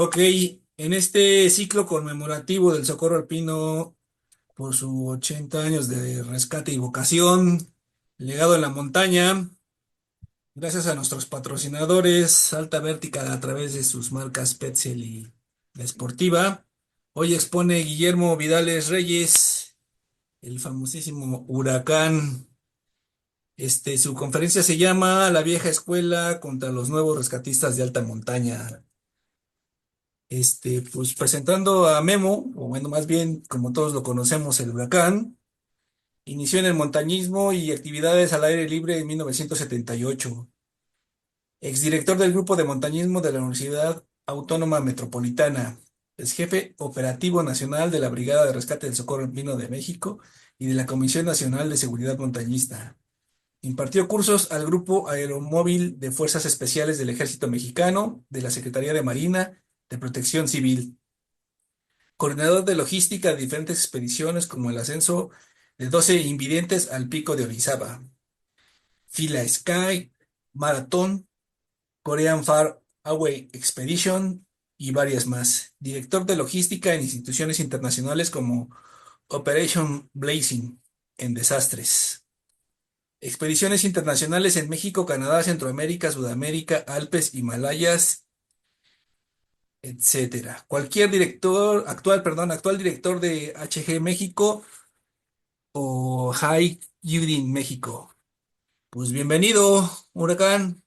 Ok, en este ciclo conmemorativo del Socorro Alpino por sus 80 años de rescate y vocación, legado en la montaña, gracias a nuestros patrocinadores Alta Vertical a través de sus marcas Petzl y La Esportiva, hoy expone Guillermo Vidales Reyes, el famosísimo Huracán. Su conferencia se llama La vieja escuela contra los nuevos rescatistas de alta montaña. Pues presentando a Memo, o bueno, más bien, como todos lo conocemos, el huracán, inició en el montañismo y actividades al aire libre en 1978. Exdirector del Grupo de Montañismo de la Universidad Autónoma Metropolitana. Es jefe operativo nacional de la Brigada de Rescate del Socorro Alpino de México y de la Comisión Nacional de Seguridad Montañista. Impartió cursos al Grupo Aeromóvil de Fuerzas Especiales del Ejército Mexicano, de la Secretaría de Marina, de Protección Civil. Coordinador de logística de diferentes expediciones como el ascenso de 12 invidentes al pico de Orizaba, Fila Sky, Maratón, Korean Far Away Expedition y varias más. Director de logística en instituciones internacionales como Operation Blazing en desastres. Expediciones internacionales en México, Canadá, Centroamérica, Sudamérica, Alpes, Himalayas, etcétera. Cualquier director, actual director de HG México o High Yudin México. Pues bienvenido, Huracán.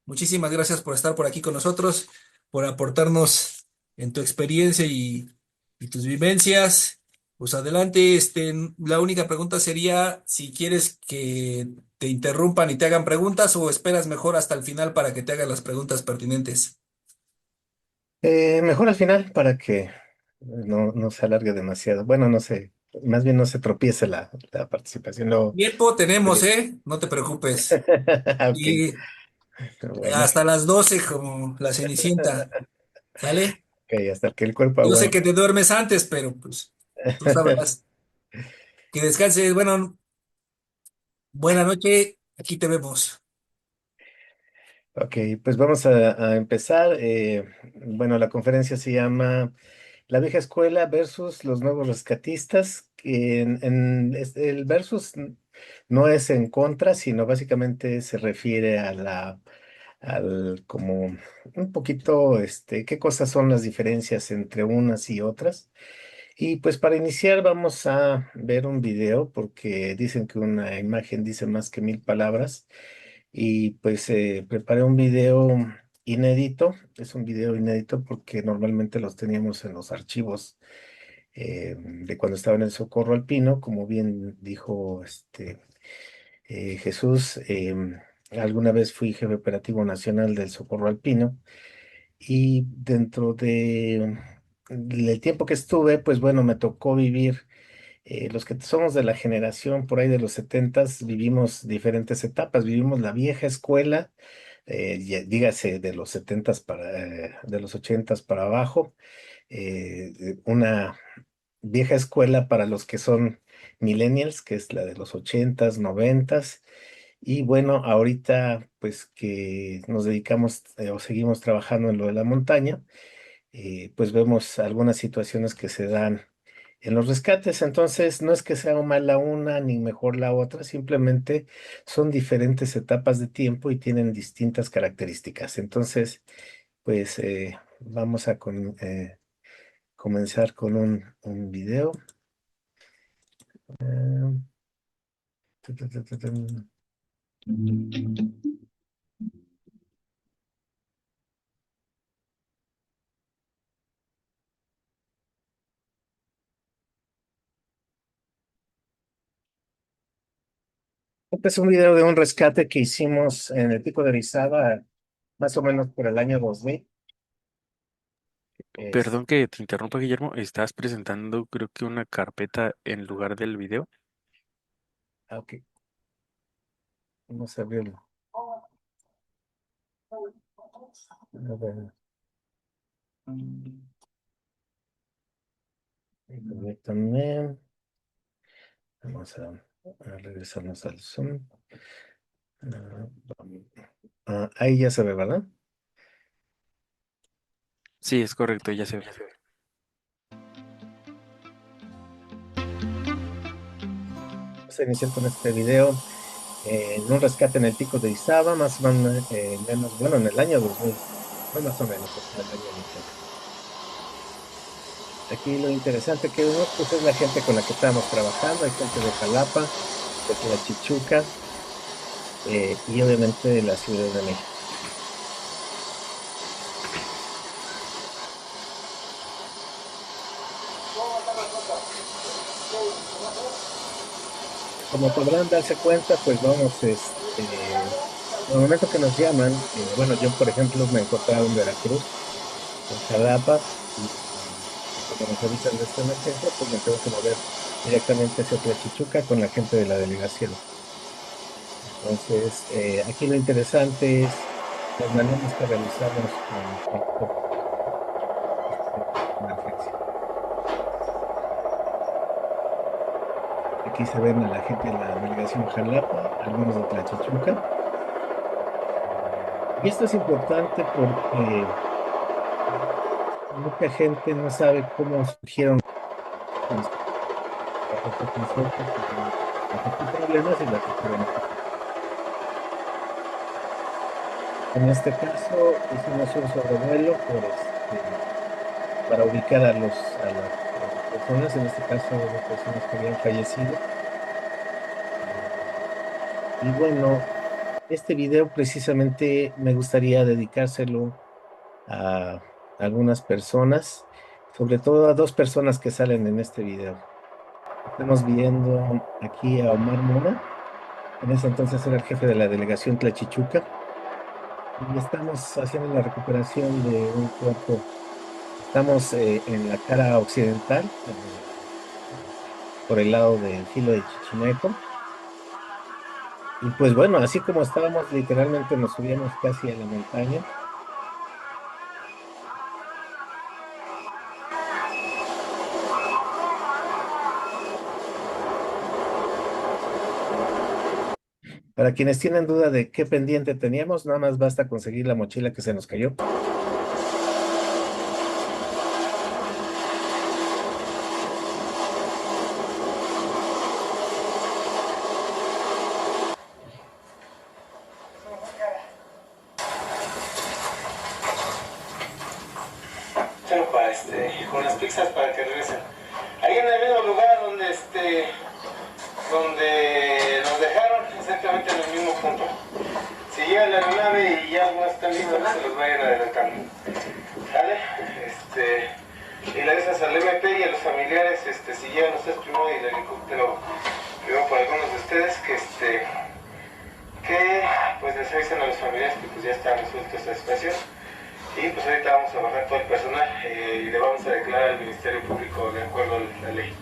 Muchísimas gracias por estar por aquí con nosotros, por aportarnos en tu experiencia y tus vivencias. Pues adelante, la única pregunta sería si quieres que te interrumpan y te hagan preguntas o esperas mejor hasta el final para que te hagan las preguntas pertinentes. Mejor al final para que no se alargue demasiado. Bueno, no sé, más bien no se tropiece la participación. Tiempo tenemos, Oye. ¿eh? No te preocupes. Ok, Y bueno, hasta las 12 como la Cenicienta, ¿sale? ok, hasta que el cuerpo Yo sé que aguante. te duermes antes, pero pues tú sabrás. Que descanses. Bueno, buena noche. Aquí te vemos. Ok, pues vamos a empezar. Bueno, la conferencia se llama La vieja escuela versus los nuevos rescatistas. Que el versus no es en contra, sino básicamente se refiere a al como un poquito, qué cosas son las diferencias entre unas y otras. Y pues para iniciar vamos a ver un video porque dicen que una imagen dice más que mil palabras. Y pues preparé un video inédito. Es un video inédito porque normalmente los teníamos en los archivos de cuando estaba en el Socorro Alpino, como bien dijo Jesús. Alguna vez fui jefe operativo nacional del Socorro Alpino y dentro del tiempo que estuve, pues bueno, me tocó vivir. Los que somos de la generación por ahí de los setentas vivimos diferentes etapas. Vivimos la vieja escuela, dígase de los setentas de los ochentas para abajo. Una vieja escuela para los que son millennials, que es la de los ochentas, noventas. Y bueno, ahorita pues que nos dedicamos o seguimos trabajando en lo de la montaña, pues vemos algunas situaciones que se dan en los rescates. Entonces, no es que sea mala una ni mejor la otra, simplemente son diferentes etapas de tiempo y tienen distintas características. Entonces, pues vamos a comenzar con un video. Eh, tu, tu, tu, tu, tu. Este es un video de un rescate que hicimos en el Pico de Orizaba, más o menos por el año 2000. Es, Perdón que te interrumpa, Guillermo. Estás presentando, creo que una carpeta en lugar del video. ok, vamos a verlo. A ver, permítanme. Vamos a regresarnos al Zoom. Ah, ahí ya se ve, ¿verdad? Sí, es correcto, ya se ve. Vamos a iniciar con este video en un rescate en el pico de Izaba, más o menos, bueno, en el año 2000, no más o menos, hasta el año 2000. Aquí lo interesante que vemos, pues es la gente con la que estamos trabajando, hay gente de Jalapa, de Tlachichuca, y obviamente de la Ciudad de México. Como podrán darse cuenta, pues vamos, en el momento que nos llaman, bueno, yo por ejemplo me encontraba en Veracruz, en Jalapa, y cuando nos avisan de esta emergencia, pues me tengo que mover directamente hacia Tlachichuca con la gente de la delegación. Entonces, aquí lo interesante es las maneras que realizamos con este tipo de emergencia. Aquí se ven a la gente de la delegación Jalapa, algunos de Tlachichuca. Y esto es importante porque mucha gente no sabe cómo surgieron las cosas. Bajo qué conceptos, bajo qué problemas y bajo qué beneficios. En este caso, hicimos un sobrevuelo para ubicar a las personas, en este caso, de personas que habían fallecido. Y bueno, este video precisamente me gustaría dedicárselo a algunas personas, sobre todo a dos personas que salen en este video. Estamos viendo aquí a Omar Mora, en ese entonces era el jefe de la delegación Tlachichuca, y estamos haciendo la recuperación de un cuerpo. Estamos en la cara occidental, por el lado del filo de Chichimeco. Y pues bueno, así como estábamos, literalmente nos subíamos casi a la montaña. Para quienes tienen duda de qué pendiente teníamos, nada más basta conseguir la mochila que se nos cayó. Con las pizzas para que regresen. Ahí en el mismo lugar donde nos dejaron, exactamente en el mismo punto. Si llega la aeronave y ya no están listos, se los vayan adelantando. ¿Vale? Y le avisas al MP y a los familiares, si llegan ustedes primero y el helicóptero primero por algunos de ustedes, que pues les avisen a los familiares que pues ya está resuelta esta situación. Y pues ahorita vamos a bajar todo el personal y le vamos a declarar al Ministerio Público de acuerdo a la ley.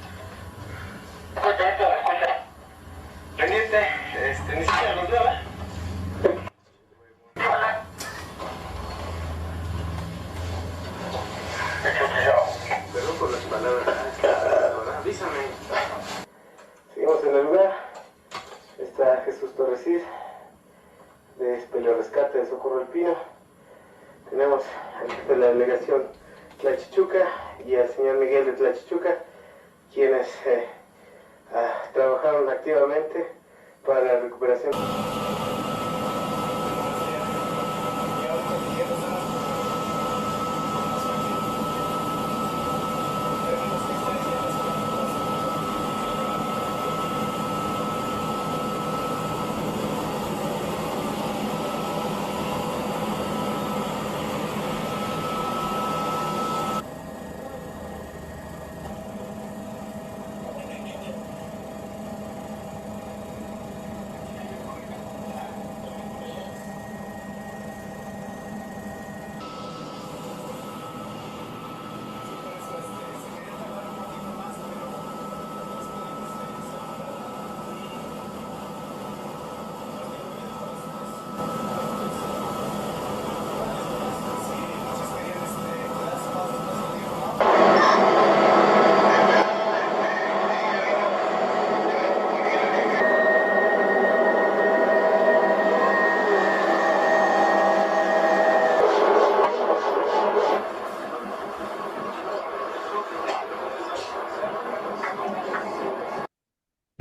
Pendiente, ni siquiera los veo, ¿eh? Perdón por las palabras. Avísame. Seguimos en el lugar. Está Jesús Torresid de Rescate de Socorro Alpino. Tenemos al jefe de la delegación Tlachichuca y al señor Miguel de Tlachichuca, quienes trabajaron activamente para la recuperación.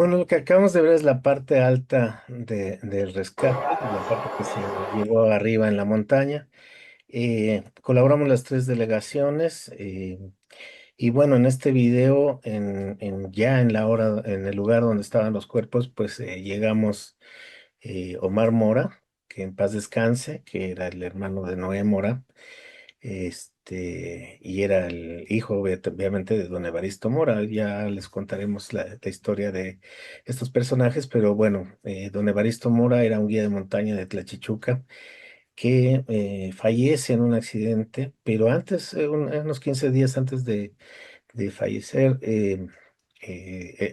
Bueno, lo que acabamos de ver es la parte alta del rescate, la parte que se llegó arriba en la montaña. Colaboramos las tres delegaciones y bueno, en este video, ya en la hora, en el lugar donde estaban los cuerpos, pues llegamos Omar Mora, que en paz descanse, que era el hermano de Noé Mora, y era el hijo, obviamente, de don Evaristo Mora. Ya les contaremos la historia de estos personajes, pero bueno, don Evaristo Mora era un guía de montaña de Tlachichuca que fallece en un accidente, pero antes, unos 15 días antes de fallecer,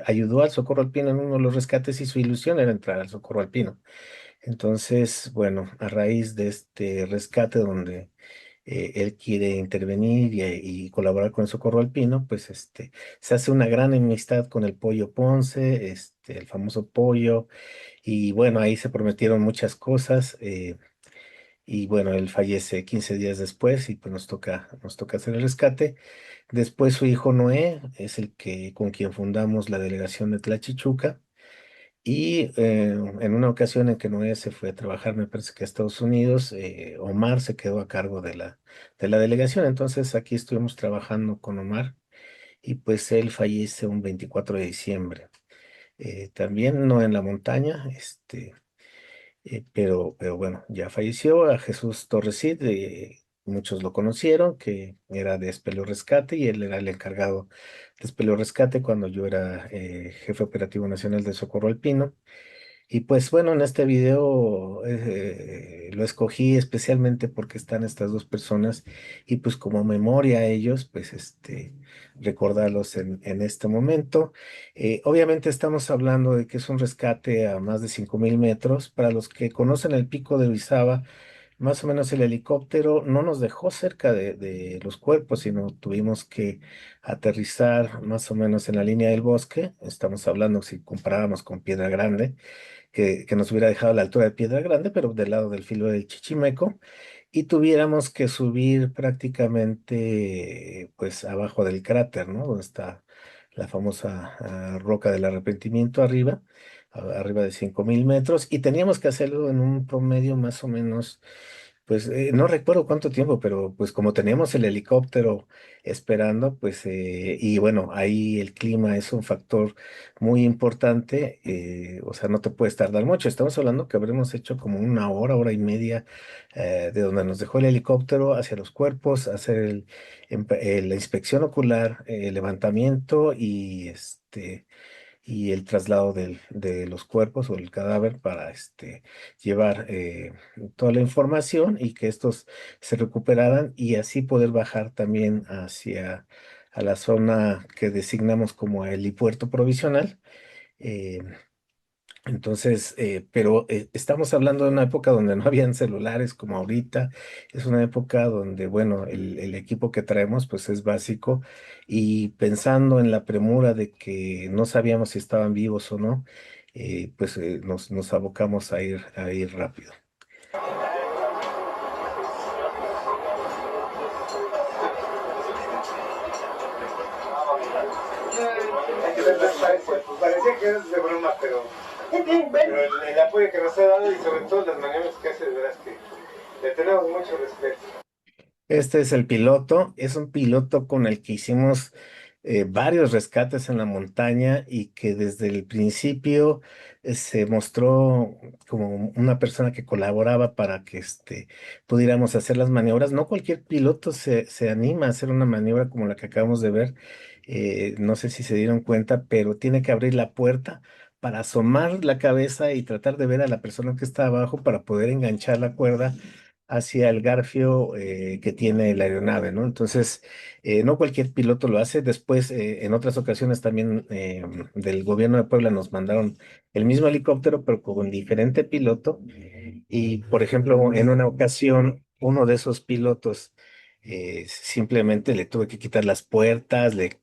ayudó al Socorro Alpino en uno de los rescates y su ilusión era entrar al Socorro Alpino. Entonces, bueno, a raíz de este rescate donde él quiere intervenir y colaborar con el Socorro Alpino, pues se hace una gran amistad con el Pollo Ponce, el famoso Pollo, y bueno, ahí se prometieron muchas cosas. Y bueno, él fallece 15 días después y pues nos toca hacer el rescate. Después su hijo Noé es el que con quien fundamos la delegación de Tlachichuca. Y en una ocasión en que Noé se fue a trabajar, me parece que a Estados Unidos, Omar se quedó a cargo de la delegación. Entonces aquí estuvimos trabajando con Omar y pues él fallece un 24 de diciembre. También no en la montaña, pero bueno, ya falleció a Jesús Torres Cid. Muchos lo conocieron, que era de Espeleo Rescate y él era el encargado de Espeleo Rescate cuando yo era jefe operativo nacional de Socorro Alpino. Y pues bueno, en este video lo escogí especialmente porque están estas dos personas y pues como memoria a ellos, pues recordarlos en este momento. Obviamente estamos hablando de que es un rescate a más de 5.000 metros. Para los que conocen el pico de Orizaba, más o menos el helicóptero no nos dejó cerca de los cuerpos, sino tuvimos que aterrizar más o menos en la línea del bosque. Estamos hablando si comparábamos con Piedra Grande que nos hubiera dejado a la altura de Piedra Grande, pero del lado del filo del Chichimeco, y tuviéramos que subir prácticamente pues abajo del cráter, ¿no? Donde está la famosa roca del arrepentimiento arriba, arriba de 5.000 metros, y teníamos que hacerlo en un promedio más o menos pues no recuerdo cuánto tiempo, pero pues como teníamos el helicóptero esperando, pues y bueno, ahí el clima es un factor muy importante, o sea, no te puedes tardar mucho. Estamos hablando que habremos hecho como una hora, hora y media de donde nos dejó el helicóptero hacia los cuerpos, hacer la inspección ocular, el levantamiento y el traslado de los cuerpos o el cadáver para llevar toda la información y que estos se recuperaran y así poder bajar también hacia a la zona que designamos como el helipuerto provisional. eh, entonces, pero estamos hablando de una época donde no habían celulares como ahorita. Es una época donde, bueno, el equipo que traemos pues es básico y pensando en la premura de que no sabíamos si estaban vivos o no, pues nos abocamos a ir rápido. Pues parecía que es de broma, pero el apoyo que nos ha dado y sobre todo las maniobras que hace, de veras que le tenemos mucho respeto. Este es el piloto, es un piloto con el que hicimos varios rescates en la montaña y que desde el principio se mostró como una persona que colaboraba para que pudiéramos hacer las maniobras. No cualquier piloto se anima a hacer una maniobra como la que acabamos de ver. No sé si se dieron cuenta, pero tiene que abrir la puerta para asomar la cabeza y tratar de ver a la persona que está abajo para poder enganchar la cuerda hacia el garfio que tiene la aeronave, ¿no? Entonces, no cualquier piloto lo hace. Después, en otras ocasiones también del gobierno de Puebla nos mandaron el mismo helicóptero, pero con diferente piloto. Y, por ejemplo, en una ocasión, uno de esos pilotos Simplemente le tuve que quitar las puertas, le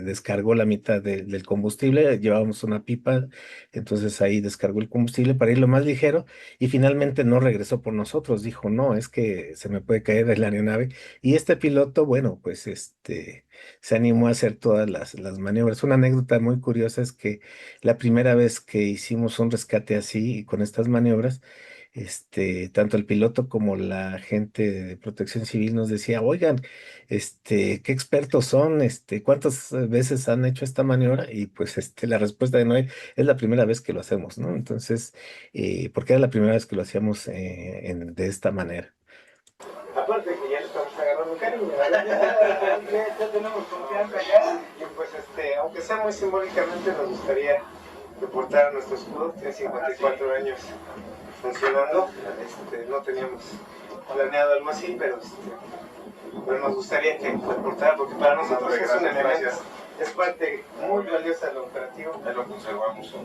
descargó la mitad del combustible, llevábamos una pipa, entonces ahí descargó el combustible para ir lo más ligero y finalmente no regresó por nosotros, dijo, no, es que se me puede caer la aeronave. Y este piloto, bueno, pues se animó a hacer todas las maniobras. Una anécdota muy curiosa es que la primera vez que hicimos un rescate así, con estas maniobras, tanto el piloto como la gente de Protección Civil nos decía, oigan, qué expertos son, cuántas veces han hecho esta maniobra, y pues la respuesta de Noé es la primera vez que lo hacemos, ¿no? Entonces, porque era la primera vez que lo hacíamos de esta manera. Aparte que ya le estamos agarrando cariño, ¿verdad? Ya tenemos confianza ya. Y pues aunque sea muy simbólicamente, nos gustaría reportar a nuestro escudo, tiene 54 años funcionando. No teníamos planeado algo así, pero nos gustaría que reportara, porque para nosotros es un elemento, es parte muy valiosa del operativo. Ya lo conservamos.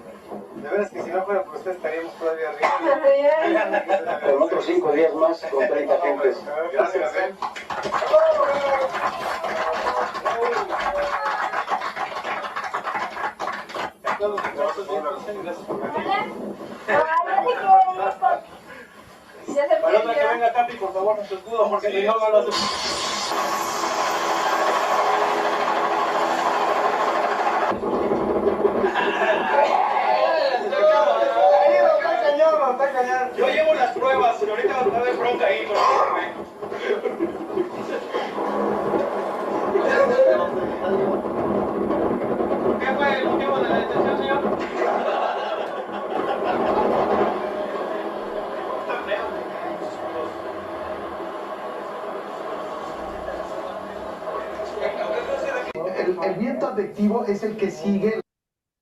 De veras que si no fuera por usted estaríamos todavía arriba. Con otros 5 días más, con 30 gentes. Gracias, Gracias por venir. Para otra que venga Capi, por favor, nuestro escudo, porque si no, no lo hace. Yo llevo las pruebas, y ahorita va a haber bronca ahí. ¿Qué fue el motivo de la detención, señor? El viento advectivo es el que sigue.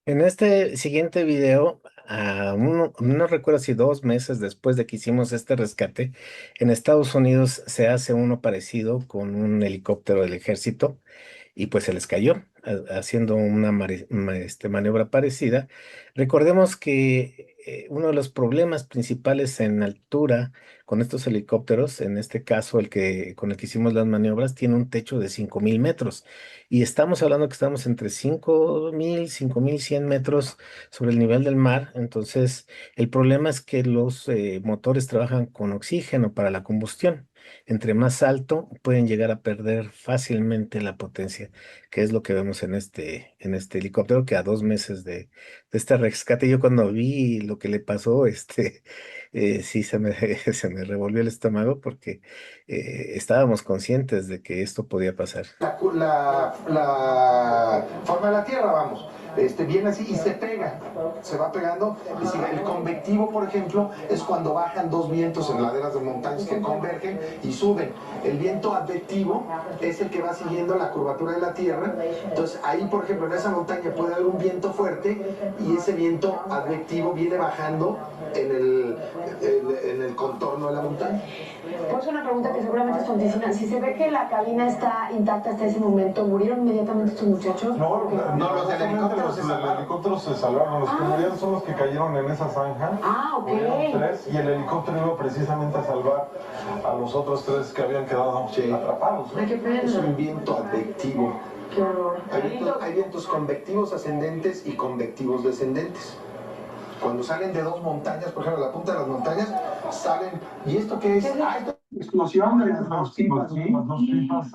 En este siguiente video, no recuerdo si 2 meses después de que hicimos este rescate, en Estados Unidos se hace uno parecido con un helicóptero del ejército y pues se les cayó haciendo una maniobra parecida. Recordemos que uno de los problemas principales en altura con estos helicópteros, en este caso con el que hicimos las maniobras, tiene un techo de 5.000 metros y estamos hablando que estamos entre 5.000, 5.100 metros sobre el nivel del mar. Entonces, el problema es que los motores trabajan con oxígeno para la combustión. Entre más alto, pueden llegar a perder fácilmente la potencia, que es lo que vemos en este helicóptero, que a 2 meses de este rescate, yo cuando vi lo que le pasó, sí se me revolvió el estómago porque estábamos conscientes de que esto podía pasar. La forma de la Tierra, vamos. Viene así y se va pegando. El convectivo, por ejemplo, es cuando bajan dos vientos en laderas de montañas que convergen y suben. El viento advectivo es el que va siguiendo la curvatura de la Tierra. Entonces ahí, por ejemplo, en esa montaña puede haber un viento fuerte y ese viento advectivo viene bajando en el contorno de la montaña. Pues una pregunta que seguramente es tontísima. Si se ve que la cabina está intacta hasta ese momento, ¿murieron inmediatamente estos muchachos? No, los del helicóptero los helicópteros se salvaron. Los que murieron son los que cayeron en esa zanja. Ok. Murieron 3 y el helicóptero iba precisamente a salvar a los otros 3 que habían quedado atrapados. Ay, qué pena. Es un viento advectivo. Qué horror. Hay vientos convectivos ascendentes y convectivos descendentes. Cuando salen de dos montañas, por ejemplo, la punta de las montañas, salen. ¿Y esto qué es? Explosión de las dos pipas, ¿sí? Las dos pipas.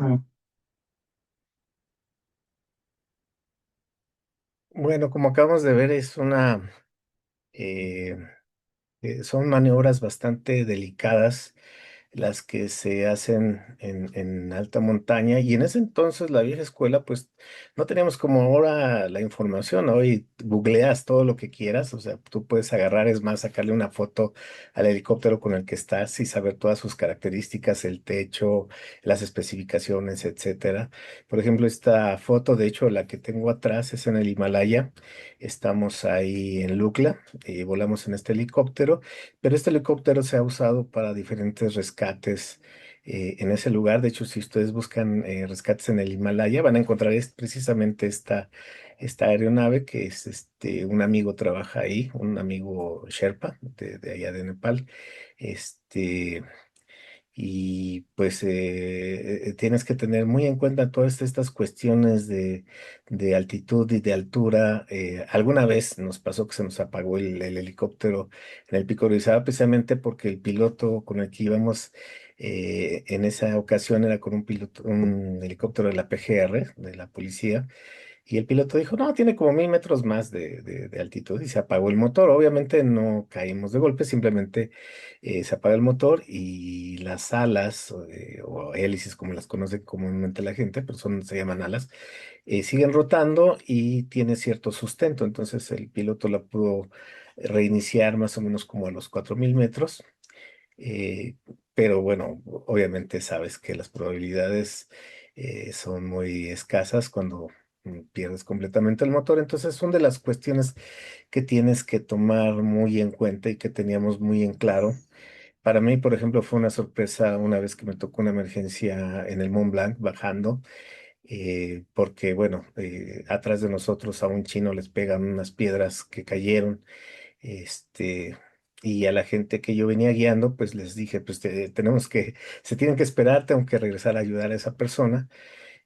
Bueno, como acabamos de ver, eh, son maniobras bastante delicadas las que se hacen en alta montaña, y en ese entonces la vieja escuela pues no teníamos como ahora la información. Hoy googleas todo lo que quieras, o sea, tú puedes agarrar, es más, sacarle una foto al helicóptero con el que estás y saber todas sus características, el techo, las especificaciones, etcétera. Por ejemplo, esta foto, de hecho, la que tengo atrás es en el Himalaya. Estamos ahí en Lukla y volamos en este helicóptero, pero este helicóptero se ha usado para diferentes rescates en ese lugar. De hecho, si ustedes buscan rescates en el Himalaya, van a encontrar precisamente esta aeronave que es un amigo trabaja ahí, un amigo Sherpa de allá de Nepal. Este, y pues tienes que tener muy en cuenta todas estas cuestiones de altitud y de altura. Alguna vez nos pasó que se nos apagó el helicóptero en el Pico de Orizaba precisamente porque el piloto con el que íbamos en esa ocasión era con un piloto, un helicóptero de la PGR, de la policía, y el piloto dijo, no, tiene como 1000 metros más de altitud y se apagó el motor. Obviamente no caímos de golpe, simplemente se apaga el motor y las alas o hélices, como las conoce comúnmente la gente, pero se llaman alas, siguen rotando y tiene cierto sustento. Entonces el piloto la pudo reiniciar más o menos como a los 4000 metros. eh, pero bueno, obviamente sabes que las probabilidades son muy escasas cuando pierdes completamente el motor. Entonces son de las cuestiones que tienes que tomar muy en cuenta y que teníamos muy en claro. Para mí, por ejemplo, fue una sorpresa una vez que me tocó una emergencia en el Mont Blanc bajando, porque bueno, atrás de nosotros a un chino les pegan unas piedras que cayeron, este, y a la gente que yo venía guiando, pues les dije, pues se tienen que esperar, tengo que regresar a ayudar a esa persona.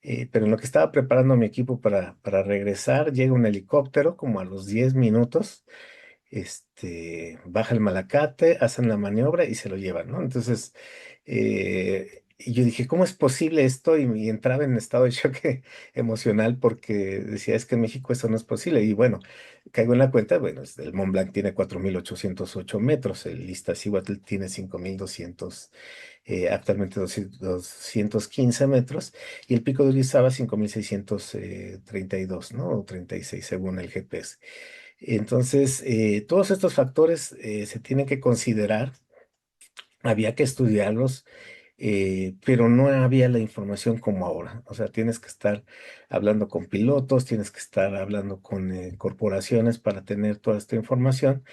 Pero en lo que estaba preparando mi equipo para regresar, llega un helicóptero como a los 10 minutos, baja el malacate, hacen la maniobra y se lo llevan, ¿no? Entonces, y yo dije, ¿cómo es posible esto? Y entraba en estado de shock emocional porque decía, es que en México eso no es posible. Y bueno, caigo en la cuenta, bueno, el Mont Blanc tiene 4808 metros, el Iztaccíhuatl tiene 5200, actualmente 215 metros, y el Pico de Orizaba 5632, ¿no? O 36 según el GPS. Entonces, todos estos factores se tienen que considerar, había que estudiarlos, pero no había la información como ahora. O sea, tienes que estar hablando con pilotos, tienes que estar hablando con corporaciones para tener toda esta información.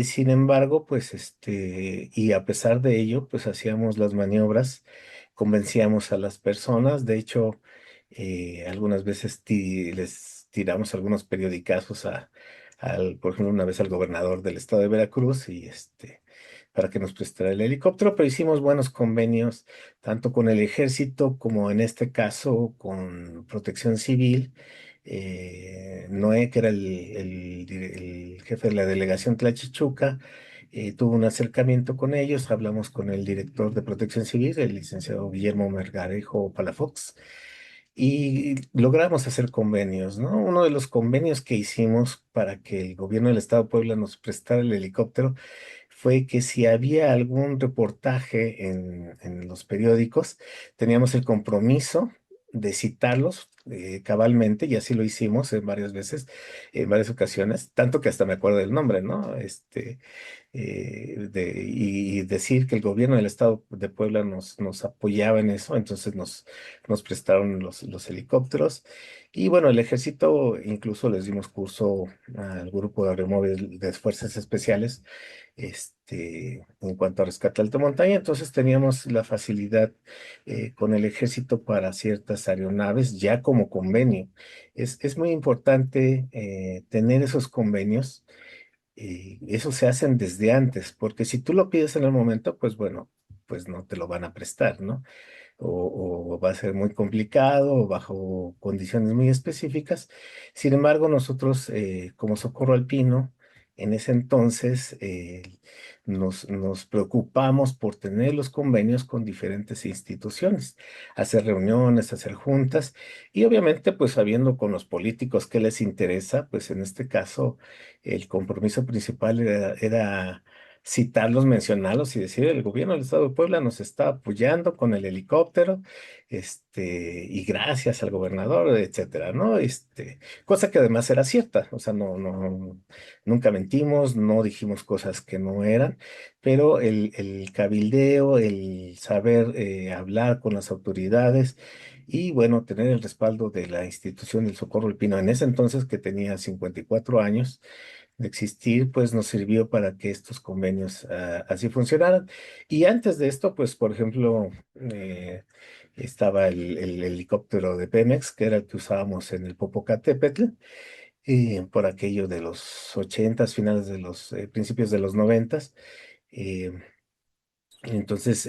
Sin embargo, pues y a pesar de ello, pues hacíamos las maniobras, convencíamos a las personas. De hecho, algunas veces les tiramos algunos periodicazos por ejemplo, una vez al gobernador del estado de Veracruz y para que nos prestara el helicóptero, pero hicimos buenos convenios tanto con el ejército como en este caso con Protección Civil. Noé, que era el jefe de la delegación Tlachichuca, tuvo un acercamiento con ellos, hablamos con el director de Protección Civil, el licenciado Guillermo Mergarejo Palafox, y logramos hacer convenios, ¿no? Uno de los convenios que hicimos para que el gobierno del Estado de Puebla nos prestara el helicóptero fue que si había algún reportaje en los periódicos, teníamos el compromiso de citarlos cabalmente, y así lo hicimos en varias veces, en varias ocasiones, tanto que hasta me acuerdo del nombre, ¿no? Y decir que el gobierno del estado de Puebla nos apoyaba en eso, entonces nos prestaron los helicópteros. Y bueno, el ejército incluso les dimos curso al grupo de aeromóviles de fuerzas especiales, en cuanto a rescate alta montaña. Entonces teníamos la facilidad con el ejército para ciertas aeronaves ya como convenio. Es muy importante tener esos convenios. Eso se hacen desde antes, porque si tú lo pides en el momento, pues bueno, pues no te lo van a prestar, ¿no? O va a ser muy complicado o bajo condiciones muy específicas. Sin embargo, nosotros como Socorro Alpino, en ese entonces nos preocupamos por tener los convenios con diferentes instituciones, hacer reuniones, hacer juntas y obviamente pues sabiendo con los políticos qué les interesa, pues en este caso el compromiso principal era citarlos, mencionarlos y decir, el gobierno del Estado de Puebla nos está apoyando con el helicóptero, y gracias al gobernador, etcétera, ¿no? Cosa que además era cierta, o sea, nunca mentimos, no dijimos cosas que no eran, pero el cabildeo, el saber hablar con las autoridades y bueno, tener el respaldo de la institución del Socorro Alpino en ese entonces que tenía 54 años de existir, pues nos sirvió para que estos convenios así funcionaran. Y antes de esto, pues, por ejemplo, estaba el helicóptero de Pemex, que era el que usábamos en el Popocatépetl, por aquello de los 80s, finales de los principios de los 90s. eh, entonces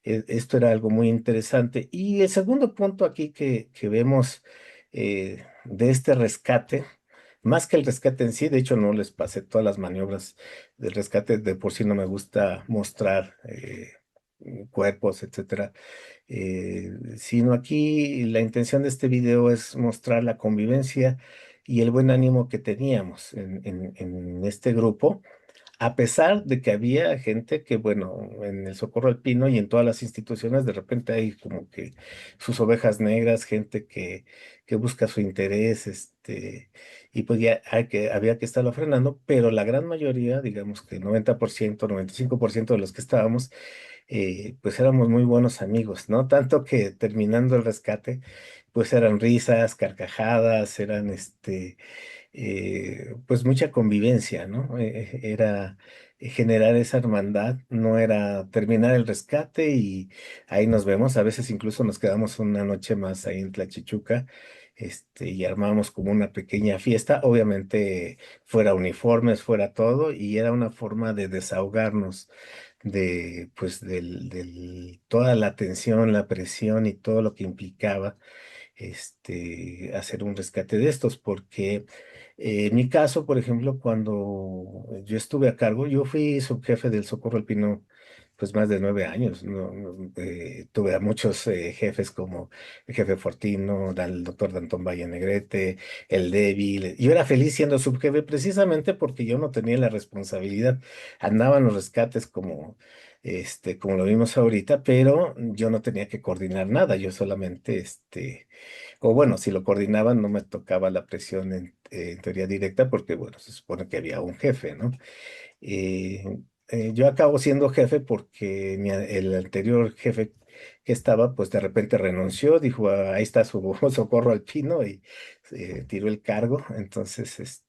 Esto era algo muy interesante. Y el segundo punto aquí que vemos de este rescate, más que el rescate en sí, de hecho no les pasé todas las maniobras del rescate, de por sí no me gusta mostrar cuerpos, etcétera, sino aquí la intención de este video es mostrar la convivencia y el buen ánimo que teníamos en este grupo, a pesar de que había gente que, bueno, en el Socorro Alpino y en todas las instituciones, de repente hay como que sus ovejas negras, gente que busca su interés, y pues ya había que estarlo frenando, pero la gran mayoría, digamos que 90%, 95% de los que estábamos, pues éramos muy buenos amigos, ¿no? Tanto que terminando el rescate, pues eran risas, carcajadas, eran pues mucha convivencia, ¿no? Era generar esa hermandad, no era terminar el rescate y ahí nos vemos, a veces incluso nos quedamos una noche más ahí en Tlachichuca, y armábamos como una pequeña fiesta, obviamente fuera uniformes, fuera todo, y era una forma de desahogarnos de, pues, toda la tensión, la presión y todo lo que implicaba hacer un rescate de estos, porque en mi caso, por ejemplo, cuando yo estuve a cargo, yo fui subjefe del Socorro Alpino, pues más de 9 años, ¿no? Tuve a muchos jefes como el jefe Fortino, el doctor Dantón Valle Negrete, el Débil. Yo era feliz siendo subjefe precisamente porque yo no tenía la responsabilidad. Andaban los rescates como lo vimos ahorita, pero yo no tenía que coordinar nada, yo solamente, o bueno, si lo coordinaban no me tocaba la presión en teoría directa porque, bueno, se supone que había un jefe, ¿no? Eh, yo acabo siendo jefe porque el anterior jefe que estaba, pues de repente renunció, dijo, "Ah, ahí está su Socorro Alpino", y tiró el cargo, entonces,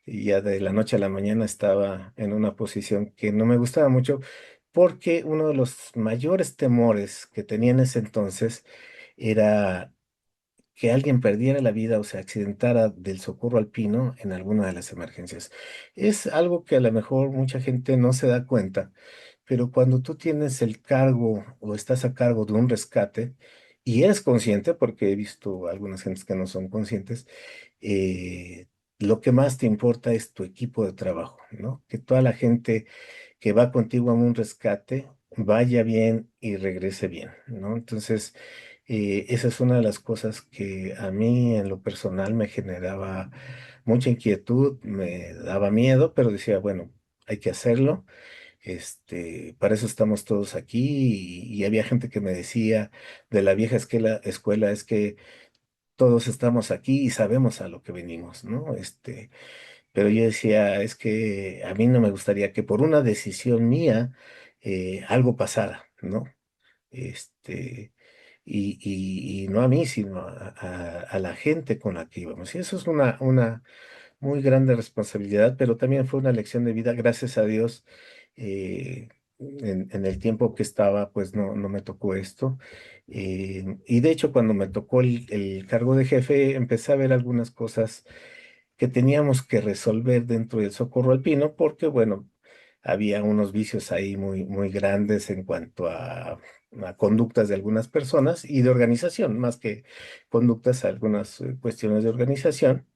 y ya de la noche a la mañana estaba en una posición que no me gustaba mucho porque uno de los mayores temores que tenía en ese entonces era que alguien perdiera la vida o se accidentara del socorro alpino en alguna de las emergencias. Es algo que a lo mejor mucha gente no se da cuenta, pero cuando tú tienes el cargo o estás a cargo de un rescate y eres consciente, porque he visto algunas gentes que no son conscientes, eh, lo que más te importa es tu equipo de trabajo, ¿no? Que toda la gente que va contigo a un rescate vaya bien y regrese bien, ¿no? Entonces, esa es una de las cosas que a mí en lo personal me generaba mucha inquietud, me daba miedo, pero decía, bueno, hay que hacerlo. Para eso estamos todos aquí y había gente que me decía de la vieja escuela es que todos estamos aquí y sabemos a lo que venimos, ¿no? Pero yo decía, es que a mí no me gustaría que por una decisión mía algo pasara, ¿no? Este, y no a mí, sino a la gente con la que íbamos. Y eso es una muy grande responsabilidad, pero también fue una lección de vida, gracias a Dios. En el tiempo que estaba, pues no me tocó esto. Y de hecho, cuando me tocó el cargo de jefe, empecé a ver algunas cosas que teníamos que resolver dentro del Socorro Alpino, porque, bueno, había unos vicios ahí muy, muy grandes en cuanto a conductas de algunas personas y de organización, más que conductas, algunas cuestiones de organización.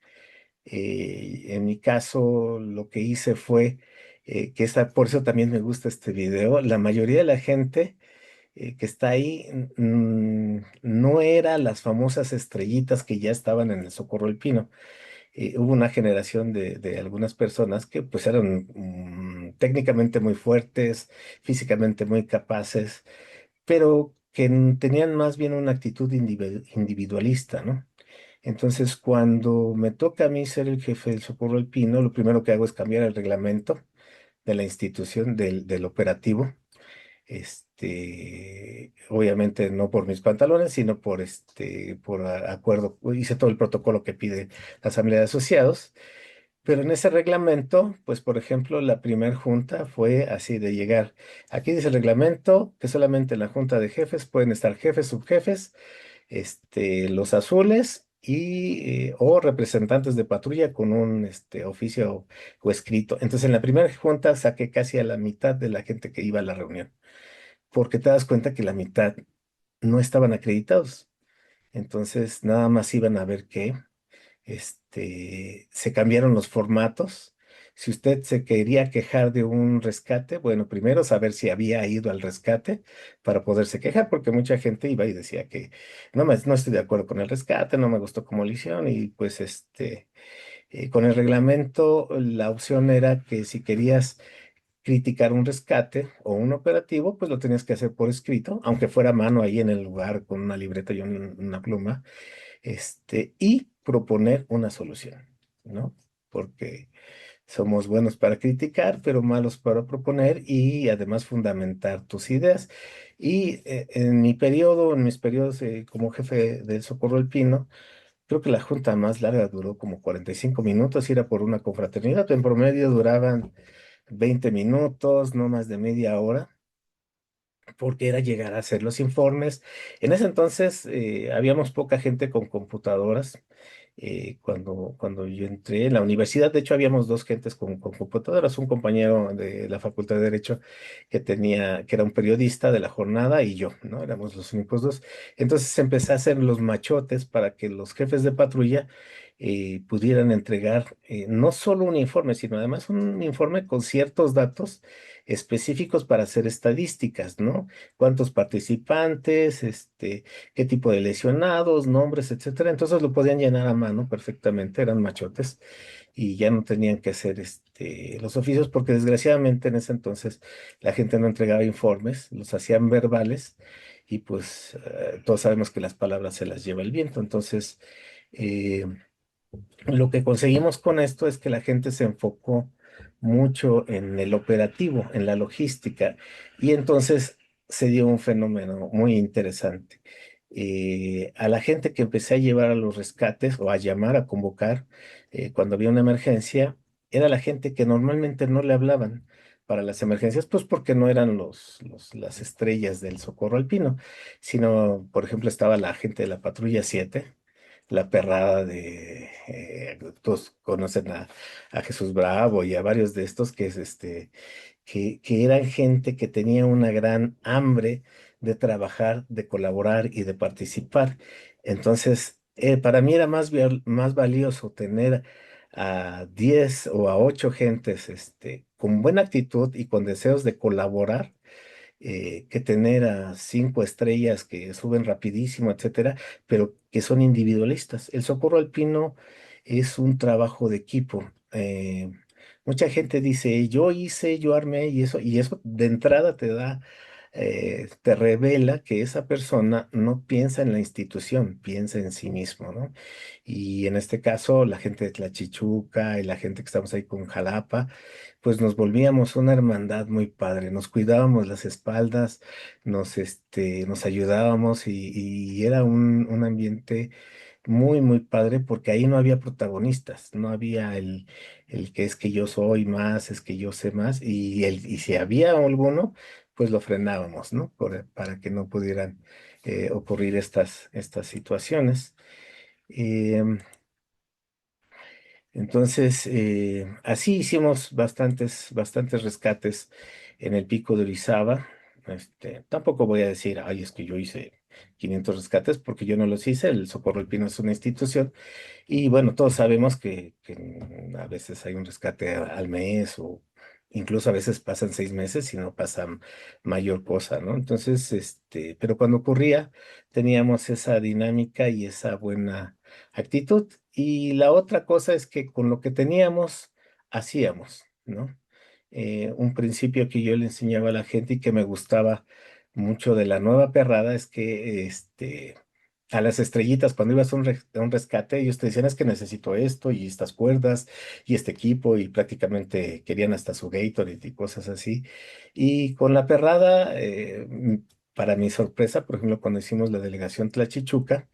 En mi caso, lo que hice fue por eso también me gusta este video. La mayoría de la gente que está ahí no era las famosas estrellitas que ya estaban en el Socorro Alpino. Hubo una generación de algunas personas que pues eran técnicamente muy fuertes, físicamente muy capaces, pero que tenían más bien una actitud individualista, ¿no? Entonces, cuando me toca a mí ser el jefe del Socorro Alpino, lo primero que hago es cambiar el reglamento de la institución, del operativo. Obviamente no por mis pantalones, sino por acuerdo, hice todo el protocolo que pide la Asamblea de Asociados, pero en ese reglamento, pues por ejemplo, la primer junta fue así de llegar. Aquí dice el reglamento que solamente en la junta de jefes pueden estar jefes, subjefes, los azules o representantes de patrulla con un oficio o escrito. Entonces en la primera junta saqué casi a la mitad de la gente que iba a la reunión. porque te das cuenta que la mitad no estaban acreditados. Entonces, nada más iban a ver que se cambiaron los formatos. Si usted se quería quejar de un rescate, bueno, primero saber si había ido al rescate para poderse quejar, porque mucha gente iba y decía que no estoy de acuerdo con el rescate, no me gustó cómo lo hicieron, y pues con el reglamento la opción era que si querías criticar un rescate o un operativo, pues lo tenías que hacer por escrito, aunque fuera a mano ahí en el lugar con una libreta y una pluma, y proponer una solución, ¿no? Porque somos buenos para criticar, pero malos para proponer y además fundamentar tus ideas. Y en mis periodos como jefe del Socorro Alpino, creo que la junta más larga duró como 45 minutos y era por una confraternidad. En promedio duraban 20 minutos, no más de media hora, porque era llegar a hacer los informes. En ese entonces habíamos poca gente con computadoras. Cuando yo entré en la universidad, de hecho, habíamos dos gentes con computadoras, un compañero de la Facultad de Derecho que era un periodista de la jornada y yo, ¿no? Éramos los únicos dos. Entonces empecé a hacer los machotes para que los jefes de patrulla pudieran entregar no solo un informe, sino además un informe con ciertos datos específicos para hacer estadísticas, ¿no? Cuántos participantes, qué tipo de lesionados, nombres, etcétera. Entonces lo podían llenar a mano perfectamente, eran machotes y ya no tenían que hacer los oficios porque desgraciadamente en ese entonces la gente no entregaba informes, los hacían verbales y pues todos sabemos que las palabras se las lleva el viento. Entonces, eh, lo que conseguimos con esto es que la gente se enfocó mucho en el operativo, en la logística, y entonces se dio un fenómeno muy interesante. A la gente que empecé a llevar a los rescates o a llamar, a convocar cuando había una emergencia, era la gente que normalmente no le hablaban para las emergencias, pues porque no eran las estrellas del socorro alpino, sino, por ejemplo, estaba la gente de la patrulla 7, la perrada todos conocen a Jesús Bravo y a varios de estos que eran gente que tenía una gran hambre de trabajar, de colaborar y de participar. Entonces, para mí era más valioso tener a 10 o a 8 gentes, con buena actitud y con deseos de colaborar, que tener a 5 estrellas que suben rapidísimo, etcétera, pero que son individualistas. El socorro alpino es un trabajo de equipo. Mucha gente dice, yo hice, yo armé y eso de entrada te revela que esa persona no piensa en la institución, piensa en sí mismo, ¿no? Y en este caso, la gente de Tlachichuca y la gente que estamos ahí con Jalapa, pues nos volvíamos una hermandad muy padre, nos cuidábamos las espaldas, nos ayudábamos y era un ambiente muy, muy padre porque ahí no había protagonistas, no había el que es que yo soy más, es que yo sé más, y si había alguno, pues lo frenábamos, ¿no? Para que no pudieran ocurrir estas situaciones. Em, entonces, así hicimos bastantes rescates en el pico de Orizaba. Tampoco voy a decir, ay, es que yo hice 500 rescates porque yo no los hice. El Socorro Alpino es una institución y bueno, todos sabemos que a veces hay un rescate al mes o incluso a veces pasan 6 meses y no pasa mayor cosa, ¿no? Entonces, pero cuando ocurría teníamos esa dinámica y esa buena actitud. Y la otra cosa es que con lo que teníamos, hacíamos, ¿no? Un principio que yo le enseñaba a la gente y que me gustaba mucho de la nueva perrada es que a las estrellitas, cuando ibas a un rescate, ellos te decían es que necesito esto y estas cuerdas y este equipo y prácticamente querían hasta su Gatorade y cosas así. Y con la perrada, para mi sorpresa, por ejemplo, cuando hicimos la delegación Tlachichuca,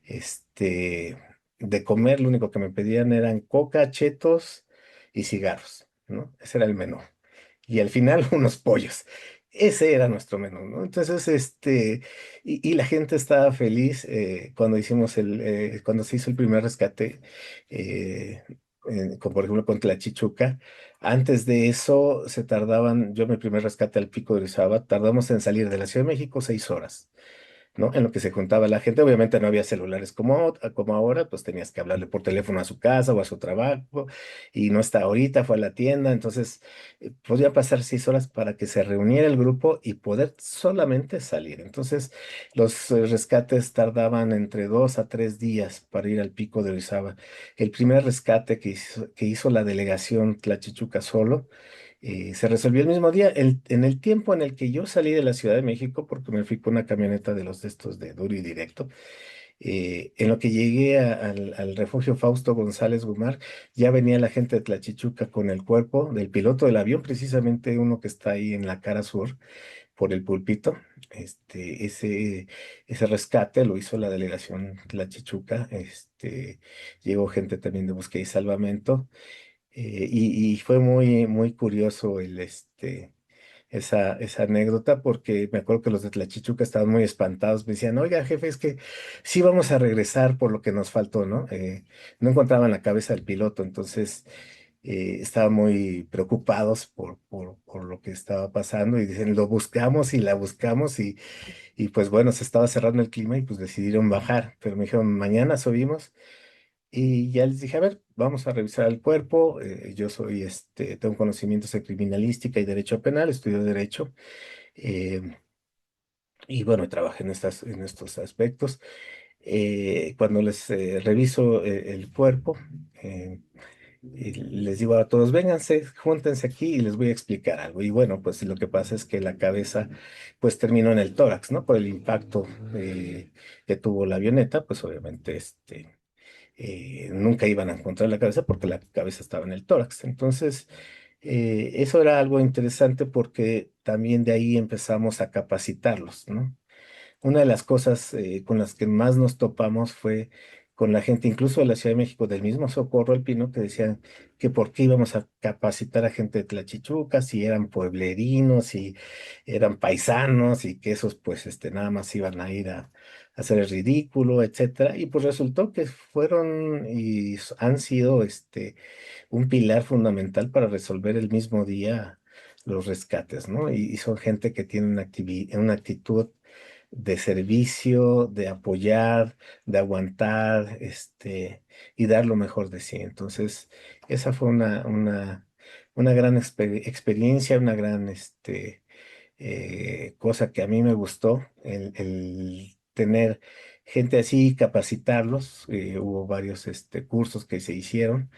este, de comer, lo único que me pedían eran coca, chetos y cigarros, ¿no? Ese era el menú. Y al final unos pollos. Ese era nuestro menú, ¿no? Entonces, y la gente estaba feliz cuando se hizo el primer rescate. como por ejemplo con Tlachichuca. Antes de eso se tardaban, yo mi primer rescate al Pico de Orizaba, tardamos en salir de la Ciudad de México 6 horas. ¿No? En lo que se juntaba la gente. Obviamente no había celulares como ahora, pues tenías que hablarle por teléfono a su casa o a su trabajo, y no está ahorita, fue a la tienda, entonces podía pasar 6 horas para que se reuniera el grupo y poder solamente salir. Entonces, los rescates tardaban entre 2 a 3 días para ir al Pico de Orizaba. El primer rescate que hizo la delegación Tlachichuca solo, se resolvió el mismo día, en el tiempo en el que yo salí de la Ciudad de México, porque me fui con una camioneta de los de estos de Duro y Directo. En lo que llegué al refugio Fausto González Gumar, ya venía la gente de Tlachichuca con el cuerpo del piloto del avión, precisamente uno que está ahí en la cara sur, por el pulpito. Ese rescate lo hizo la delegación Tlachichuca. Llegó gente también de búsqueda y salvamento. Y fue muy, muy curioso esa anécdota, porque me acuerdo que los de Tlachichuca estaban muy espantados. Me decían, oiga, jefe, es que sí vamos a regresar por lo que nos faltó, ¿no? No encontraban la cabeza del piloto, entonces estaban muy preocupados por lo que estaba pasando y dicen, lo buscamos y la buscamos y pues bueno, se estaba cerrando el clima y pues decidieron bajar, pero me dijeron, mañana subimos. Y ya les dije, a ver, vamos a revisar el cuerpo. Yo tengo conocimientos de criminalística y derecho penal, estudio derecho. eh, y bueno, trabajé en estos aspectos. Cuando les reviso el cuerpo, y les digo a todos, vénganse, júntense aquí y les voy a explicar algo. Y bueno, pues lo que pasa es que la cabeza pues terminó en el tórax, ¿no? Por el impacto que tuvo la avioneta, pues obviamente nunca iban a encontrar la cabeza porque la cabeza estaba en el tórax. Entonces, eso era algo interesante porque también de ahí empezamos a capacitarlos, ¿no? Una de las cosas con las que más nos topamos fue con la gente, incluso de la Ciudad de México, del mismo Socorro Alpino, que decían que por qué íbamos a capacitar a gente de Tlachichuca, si eran pueblerinos, si eran paisanos, y que esos pues nada más iban a ir a hacer el ridículo, etcétera. Y pues resultó que fueron y han sido un pilar fundamental para resolver el mismo día los rescates, ¿no? Y son gente que tiene una actitud de servicio, de apoyar, de aguantar, y dar lo mejor de sí. Entonces, esa fue una gran experiencia, una gran cosa que a mí me gustó, el tener gente así, capacitarlos. Hubo varios cursos que se hicieron.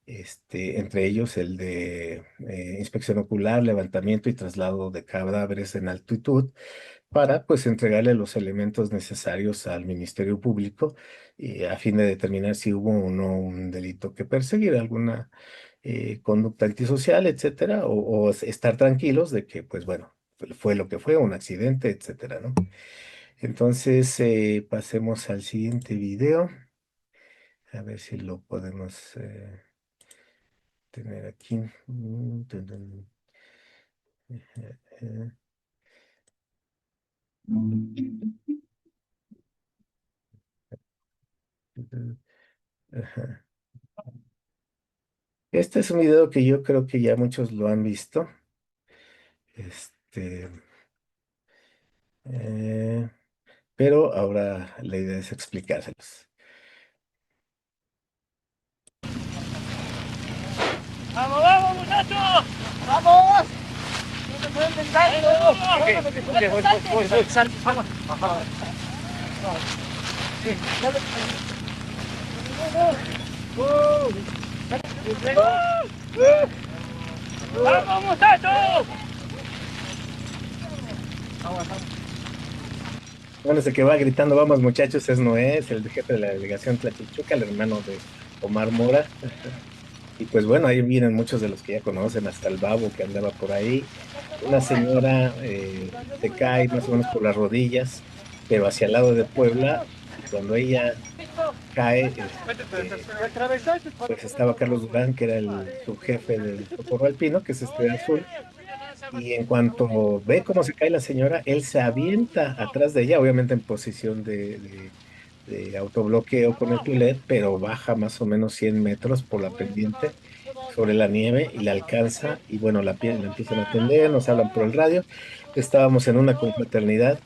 Entre ellos el de inspección ocular, levantamiento y traslado de cadáveres en altitud, para pues entregarle los elementos necesarios al Ministerio Público, a fin de determinar si hubo o no un delito que perseguir, alguna conducta antisocial, etcétera, o estar tranquilos de que pues bueno, fue lo que fue, un accidente, etcétera, ¿no? Entonces, pasemos al siguiente video, a ver si lo podemos tener aquí. Eh, ajá. Este es un video que yo creo que ya muchos lo han visto. Este, eh, pero ahora la idea es explicárselos. ¡Vamos, vamos, muchachos! ¡Vamos! ¡Vamos, muchachos! Bueno, ese que va gritando, vamos muchachos, es Noé, es el jefe de la delegación Tlachichuca, el hermano de Omar Mora. Y pues bueno, ahí vienen muchos de los que ya conocen, hasta el babo que andaba por ahí. Una señora se cae más o menos por las rodillas, pero hacia el lado de Puebla, y cuando ella cae, pues estaba Carlos Durán, que era el subjefe del Socorro Alpino, que es de azul, y en cuanto ve cómo se cae la señora, él se avienta atrás de ella, obviamente en posición de autobloqueo con el piolet, pero baja más o menos 100 metros por la pendiente sobre la nieve y la alcanza y bueno, la empiezan a atender, nos hablan por el radio. Estábamos en una confraternidad,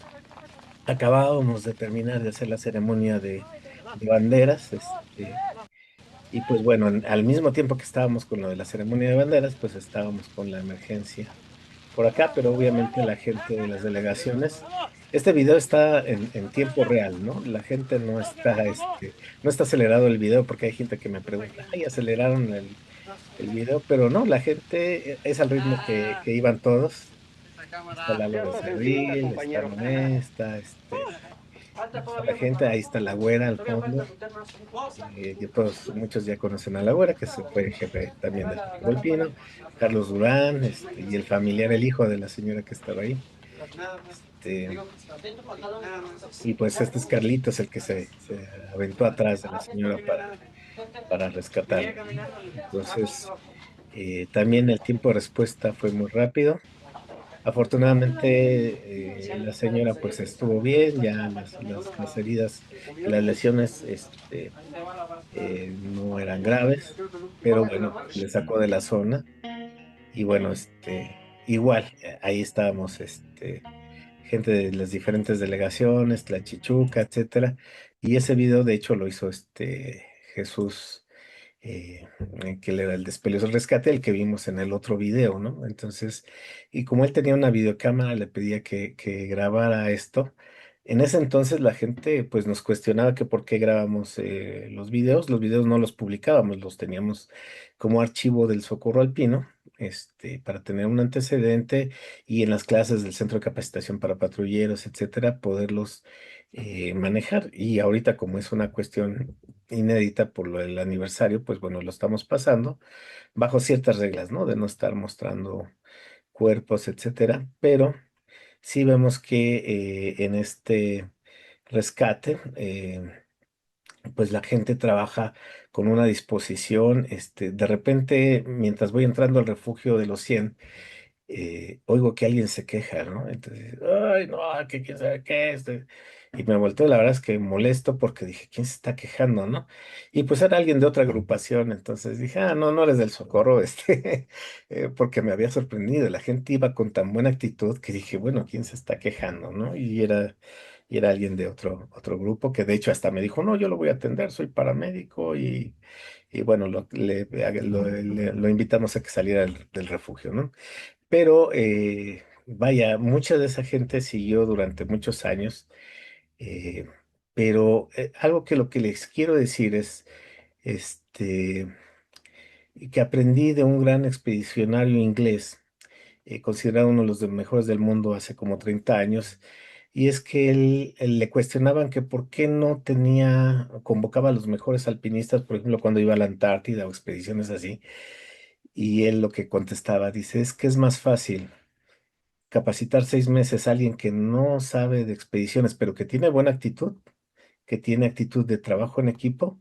acabábamos de terminar de hacer la ceremonia de banderas, y pues bueno, al mismo tiempo que estábamos con lo de la ceremonia de banderas, pues estábamos con la emergencia por acá, pero obviamente la gente de las delegaciones, este video está en tiempo real, ¿no? La gente no está acelerado el video porque hay gente que me pregunta, ay, aceleraron el video, pero no, la gente es al ritmo que iban todos. Está Lalo Becerril, está Noé, está la gente, ahí está la güera al fondo. Muchos ya conocen a la güera, que se fue jefe también del Fútbol Pino, Carlos Durán, y el familiar, el hijo de la señora que estaba ahí. Este, y pues este es Carlitos, el que se aventó atrás de la señora para rescatarla, ¿no? Entonces, también el tiempo de respuesta fue muy rápido. Afortunadamente, la señora pues estuvo bien, ya las heridas, las lesiones no eran graves, pero bueno, le sacó de la zona y bueno, igual, ahí estábamos, gente de las diferentes delegaciones, la Chichuca, etcétera, y ese video de hecho lo hizo Jesús, que él era el de Despelioso Rescate, el que vimos en el otro video, ¿no? Entonces, y como él tenía una videocámara, le pedía que grabara esto. En ese entonces la gente pues nos cuestionaba que por qué grabamos los videos no los publicábamos, los teníamos como archivo del Socorro Alpino, para tener un antecedente y en las clases del Centro de Capacitación para Patrulleros, etcétera, poderlos manejar. Y ahorita como es una cuestión inédita por lo del aniversario, pues bueno, lo estamos pasando bajo ciertas reglas, ¿no? De no estar mostrando cuerpos, etcétera, pero sí vemos que en este rescate, pues la gente trabaja con una disposición, de repente, mientras voy entrando al refugio de los 100 oigo que alguien se queja, ¿no? Entonces, ay, no, que quién sabe qué es. Y me volteó, la verdad es que molesto porque dije, ¿quién se está quejando, no? Y pues era alguien de otra agrupación, entonces dije, ah, no, no eres del Socorro, porque me había sorprendido, la gente iba con tan buena actitud que dije, bueno, ¿quién se está quejando, no? Y era alguien de otro grupo que de hecho hasta me dijo, no, yo lo voy a atender, soy paramédico y bueno, lo invitamos a que saliera del refugio, ¿no? Pero vaya, mucha de esa gente siguió durante muchos años, eh, pero algo que lo que les quiero decir es este, que aprendí de un gran expedicionario inglés, considerado uno de los mejores del mundo hace como 30 años, y es que él le cuestionaban que por qué no convocaba a los mejores alpinistas, por ejemplo, cuando iba a la Antártida o expediciones así, y él lo que contestaba, dice, es que es más fácil capacitar 6 meses a alguien que no sabe de expediciones, pero que tiene buena actitud, que tiene actitud de trabajo en equipo,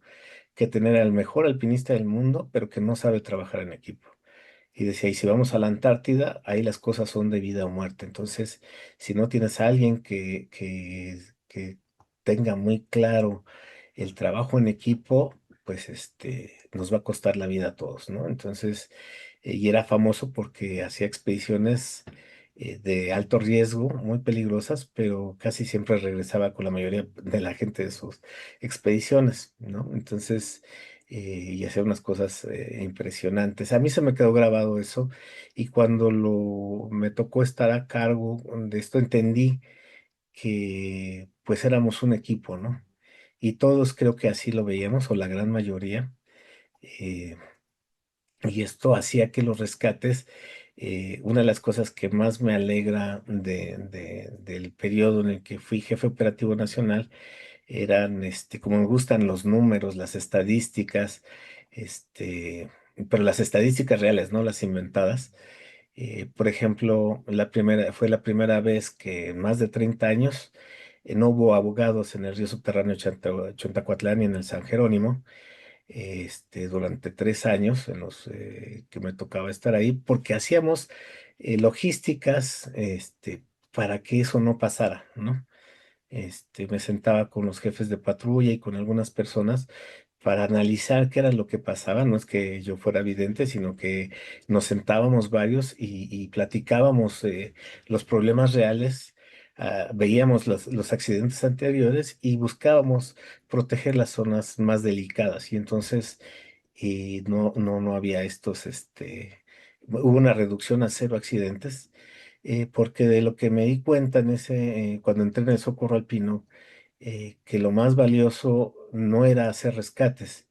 que tener al mejor alpinista del mundo, pero que no sabe trabajar en equipo. Y decía, y si vamos a la Antártida, ahí las cosas son de vida o muerte. Entonces, si no tienes a alguien que tenga muy claro el trabajo en equipo, pues nos va a costar la vida a todos, ¿no? Entonces, y era famoso porque hacía expediciones de alto riesgo, muy peligrosas, pero casi siempre regresaba con la mayoría de la gente de sus expediciones, ¿no? Entonces, y hacía unas cosas impresionantes. A mí se me quedó grabado eso y cuando me tocó estar a cargo de esto entendí que pues éramos un equipo, ¿no? Y todos creo que así lo veíamos, o la gran mayoría. eh, y esto hacía que los rescates, una de las cosas que más me alegra del periodo en el que fui jefe operativo nacional, eran, como me gustan los números, las estadísticas, este, pero las estadísticas reales, no las inventadas. Por ejemplo, fue la primera vez que en más de 30 años no hubo abogados en el río subterráneo Chontacuatlán y en el San Jerónimo, durante 3 años en los que me tocaba estar ahí, porque hacíamos logísticas, para que eso no pasara, ¿no? Me sentaba con los jefes de patrulla y con algunas personas para analizar qué era lo que pasaba. No es que yo fuera vidente, sino que nos sentábamos varios y platicábamos los problemas reales. Veíamos los accidentes anteriores y buscábamos proteger las zonas más delicadas. Y entonces no había hubo una reducción a cero accidentes, porque de lo que me di cuenta cuando entré en el socorro alpino, que lo más valioso no era hacer rescates,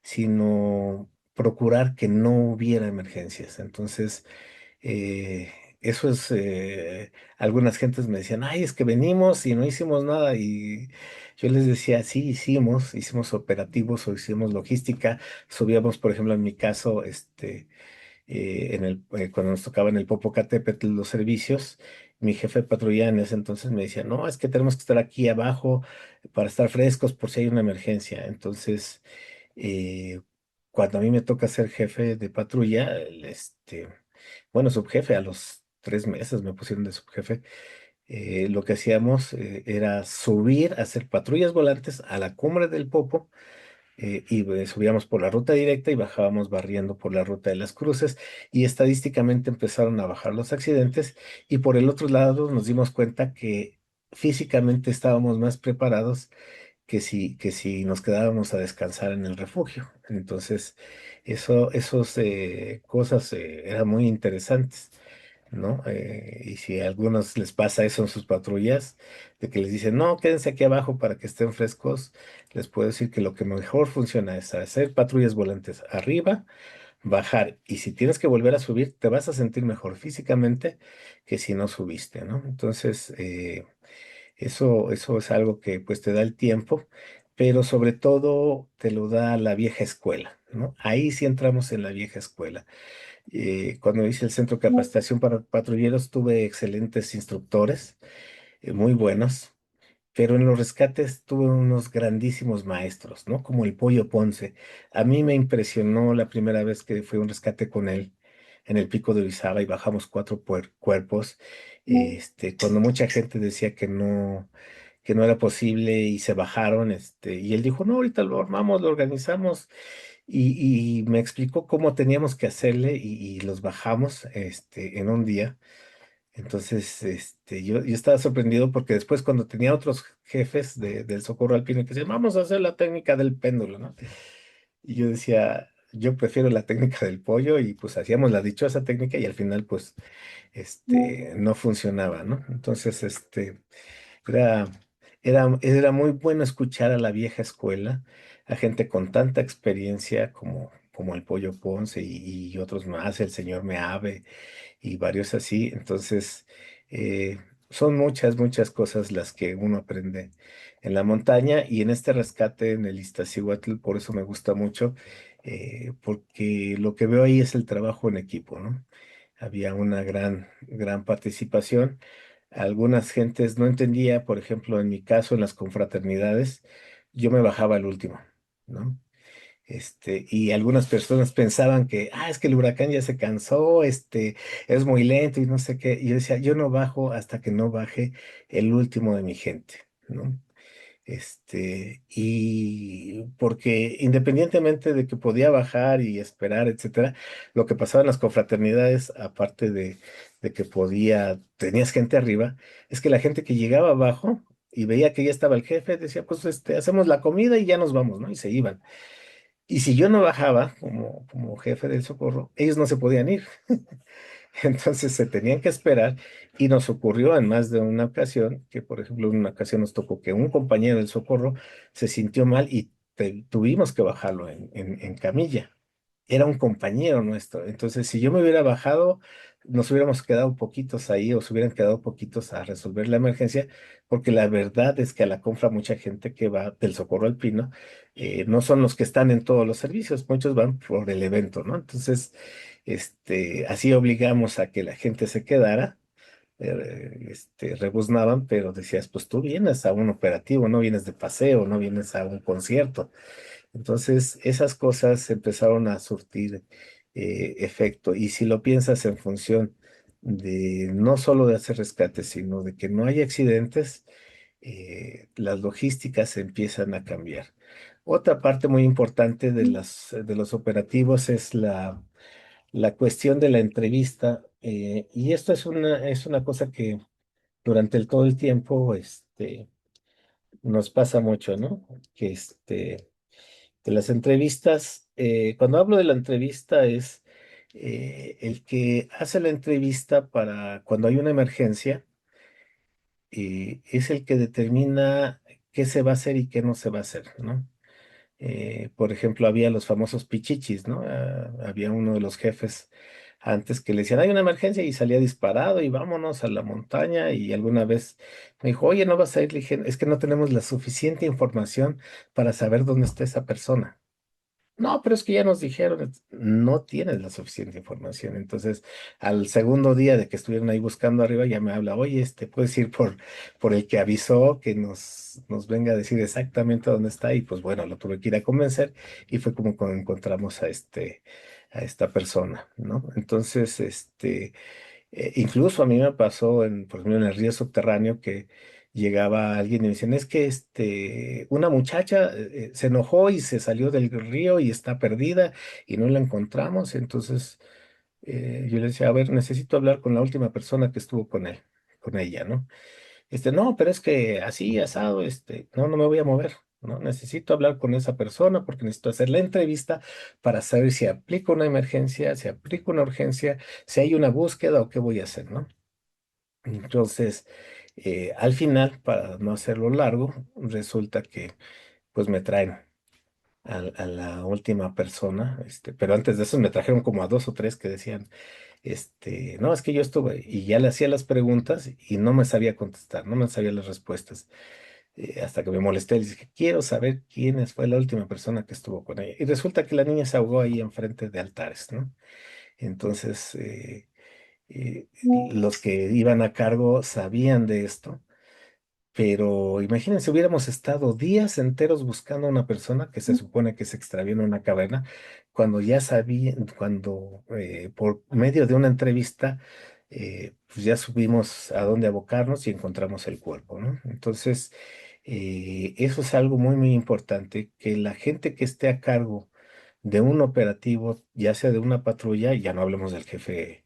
sino procurar que no hubiera emergencias. Entonces, eh, eso es, algunas gentes me decían, ay, es que venimos y no hicimos nada. Y yo les decía, sí, hicimos operativos o hicimos logística, subíamos, por ejemplo, en mi caso, cuando nos tocaba en el Popocatépetl los servicios, mi jefe de patrulla en ese entonces me decía, no, es que tenemos que estar aquí abajo para estar frescos por si hay una emergencia. Entonces, eh, cuando a mí me toca ser jefe de patrulla, bueno, subjefe, a los 3 meses me pusieron de subjefe. Lo que hacíamos era subir a hacer patrullas volantes a la cumbre del Popo, subíamos por la ruta directa y bajábamos barriendo por la ruta de las cruces, y estadísticamente empezaron a bajar los accidentes, y por el otro lado nos dimos cuenta que físicamente estábamos más preparados que si nos quedábamos a descansar en el refugio. Entonces, esos cosas eran muy interesantes, ¿no? Y si a algunos les pasa eso en sus patrullas, de que les dicen, no, quédense aquí abajo para que estén frescos, les puedo decir que lo que mejor funciona es hacer patrullas volantes arriba, bajar, y si tienes que volver a subir, te vas a sentir mejor físicamente que si no subiste, ¿no? Entonces, eso es algo que pues te da el tiempo, pero sobre todo te lo da la vieja escuela, ¿no? Ahí sí entramos en la vieja escuela. Cuando hice el centro de capacitación para patrulleros, tuve excelentes instructores, muy buenos, pero en los rescates tuve unos grandísimos maestros, ¿no? Como el Pollo Ponce. A mí me impresionó la primera vez que fue un rescate con él en el Pico de Orizaba y bajamos 4 cuerpos, cuando mucha gente decía que no era posible y se bajaron, y él dijo, no, ahorita lo armamos, lo organizamos, y me explicó cómo teníamos que hacerle, y los bajamos, en un día. Entonces, yo estaba sorprendido porque después cuando tenía otros jefes del socorro alpino que decían, vamos a hacer la técnica del péndulo, ¿no? Y yo decía, yo prefiero la técnica del pollo, y pues hacíamos la dichosa técnica y al final pues no funcionaba, ¿no? Entonces, era, era muy bueno escuchar a la vieja escuela, a gente con tanta experiencia como el Pollo Ponce y otros más, el señor Meave y varios así. Entonces, eh, son muchas cosas las que uno aprende en la montaña, y en este rescate en el Iztaccíhuatl, por eso me gusta mucho, porque lo que veo ahí es el trabajo en equipo, ¿no? Había una gran participación. Algunas gentes no entendía, por ejemplo, en mi caso, en las confraternidades, yo me bajaba al último, ¿no? Y algunas personas pensaban que, es que el huracán ya se cansó, es muy lento y no sé qué. Y yo decía, yo no bajo hasta que no baje el último de mi gente, ¿no? Y porque independientemente de que podía bajar y esperar, etcétera, lo que pasaba en las confraternidades, aparte de que tenías gente arriba, es que la gente que llegaba abajo y veía que ya estaba el jefe, decía, pues hacemos la comida y ya nos vamos, ¿no? Y se iban. Y si yo no bajaba como jefe del socorro, ellos no se podían ir. Entonces se tenían que esperar, y nos ocurrió en más de una ocasión que, por ejemplo, en una ocasión nos tocó que un compañero del socorro se sintió mal y tuvimos que bajarlo en camilla. Era un compañero nuestro. Entonces, si yo me hubiera bajado, nos hubiéramos quedado poquitos ahí, o se hubieran quedado poquitos a resolver la emergencia, porque la verdad es que a la confra mucha gente que va del socorro alpino, no son los que están en todos los servicios, muchos van por el evento, ¿no? Entonces, así obligamos a que la gente se quedara, rebuznaban, pero decías, pues tú vienes a un operativo, no vienes de paseo, no vienes a un concierto. Entonces, esas cosas empezaron a surtir efecto. Y si lo piensas en función de no solo de hacer rescates, sino de que no haya accidentes, las logísticas empiezan a cambiar. Otra parte muy importante de los operativos es la cuestión de la entrevista, y esto es una cosa que durante todo el tiempo nos pasa mucho, ¿no? Que, que las entrevistas, cuando hablo de la entrevista es el que hace la entrevista para cuando hay una emergencia, es el que determina qué se va a hacer y qué no se va a hacer, ¿no? Por ejemplo, había los famosos pichichis, ¿no? Había uno de los jefes antes que le decían, hay una emergencia y salía disparado y vámonos a la montaña y alguna vez me dijo, oye, ¿no vas a ir? Le dije, es que no tenemos la suficiente información para saber dónde está esa persona. No, pero es que ya nos dijeron, no tienes la suficiente información. Entonces, al segundo día de que estuvieron ahí buscando arriba, ya me habla, oye, puedes ir por el que avisó que nos venga a decir exactamente dónde está. Y pues bueno, lo tuve que ir a convencer y fue como cuando encontramos a esta persona, ¿no? Entonces, incluso a mí me pasó, por ejemplo, en el río subterráneo que llegaba alguien y me decían, es que una muchacha se enojó y se salió del río y está perdida y no la encontramos. Entonces yo le decía, a ver, necesito hablar con la última persona que estuvo con él, con ella, ¿no? No, pero es que así, asado, no, no me voy a mover. ¿No? Necesito hablar con esa persona porque necesito hacer la entrevista para saber si aplico una emergencia, si aplico una urgencia, si hay una búsqueda o qué voy a hacer, ¿no? Entonces, al final, para no hacerlo largo, resulta que pues me traen a la última persona, pero antes de eso me trajeron como a dos o tres que decían, no, es que yo estuve y ya le hacía las preguntas y no me sabía contestar, no me sabía las respuestas, hasta que me molesté y dije, quiero saber fue la última persona que estuvo con ella. Y resulta que la niña se ahogó ahí enfrente de altares, ¿no? Entonces, los que iban a cargo sabían de esto, pero imagínense, hubiéramos estado días enteros buscando a una persona que se supone que se extravió en una caverna, cuando ya sabían, cuando por medio de una entrevista, pues ya supimos a dónde abocarnos y encontramos el cuerpo, ¿no? Entonces, eso es algo muy, muy importante, que la gente que esté a cargo de un operativo, ya sea de una patrulla, ya no hablemos del jefe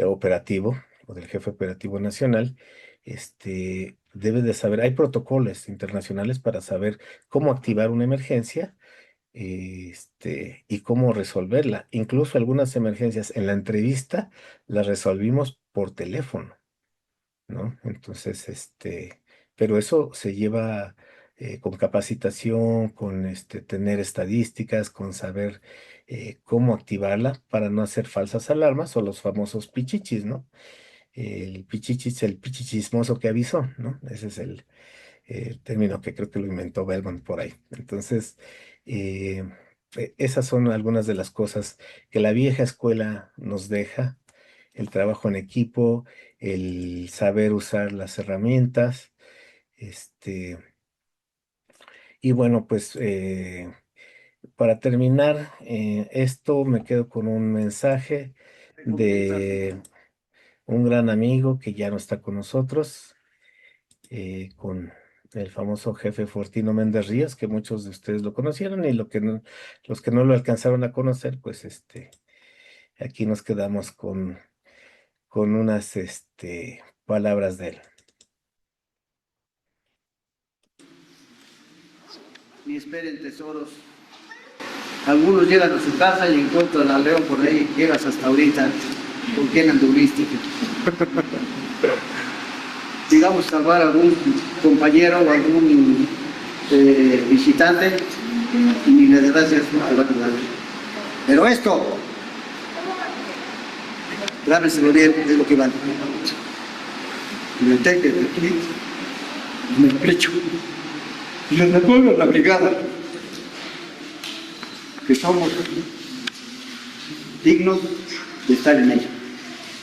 operativo o del jefe operativo nacional, debe de saber, hay protocolos internacionales para saber cómo activar una emergencia, y cómo resolverla. Incluso algunas emergencias en la entrevista las resolvimos por teléfono, ¿no? Entonces, pero eso se lleva con capacitación, con tener estadísticas, con saber cómo activarla para no hacer falsas alarmas o los famosos pichichis, ¿no? El pichichis, el pichichismoso que avisó, ¿no? Ese es el término que creo que lo inventó Bellman por ahí. Entonces, eh, esas son algunas de las cosas que la vieja escuela nos deja: el trabajo en equipo, el saber usar las herramientas, este, y bueno, pues para terminar esto, me quedo con un mensaje de un gran amigo que ya no está con nosotros, con el famoso jefe Fortino Méndez Ríos, que muchos de ustedes lo conocieron, y los que no lo alcanzaron a conocer, pues aquí nos quedamos con unas palabras de él. Ni esperen tesoros. Algunos llegan a su casa y encuentran al león por ahí. Llegas hasta ahorita. ¿Con quién anduviste? Digamos, salvar a algún compañero o algún visitante y ni le das gracias no te van a dar. Pero esto, grábenselo bien, es lo que vale. En el teque de aquí, en el pecho, y les recuerdo a la brigada que somos dignos de estar en ella.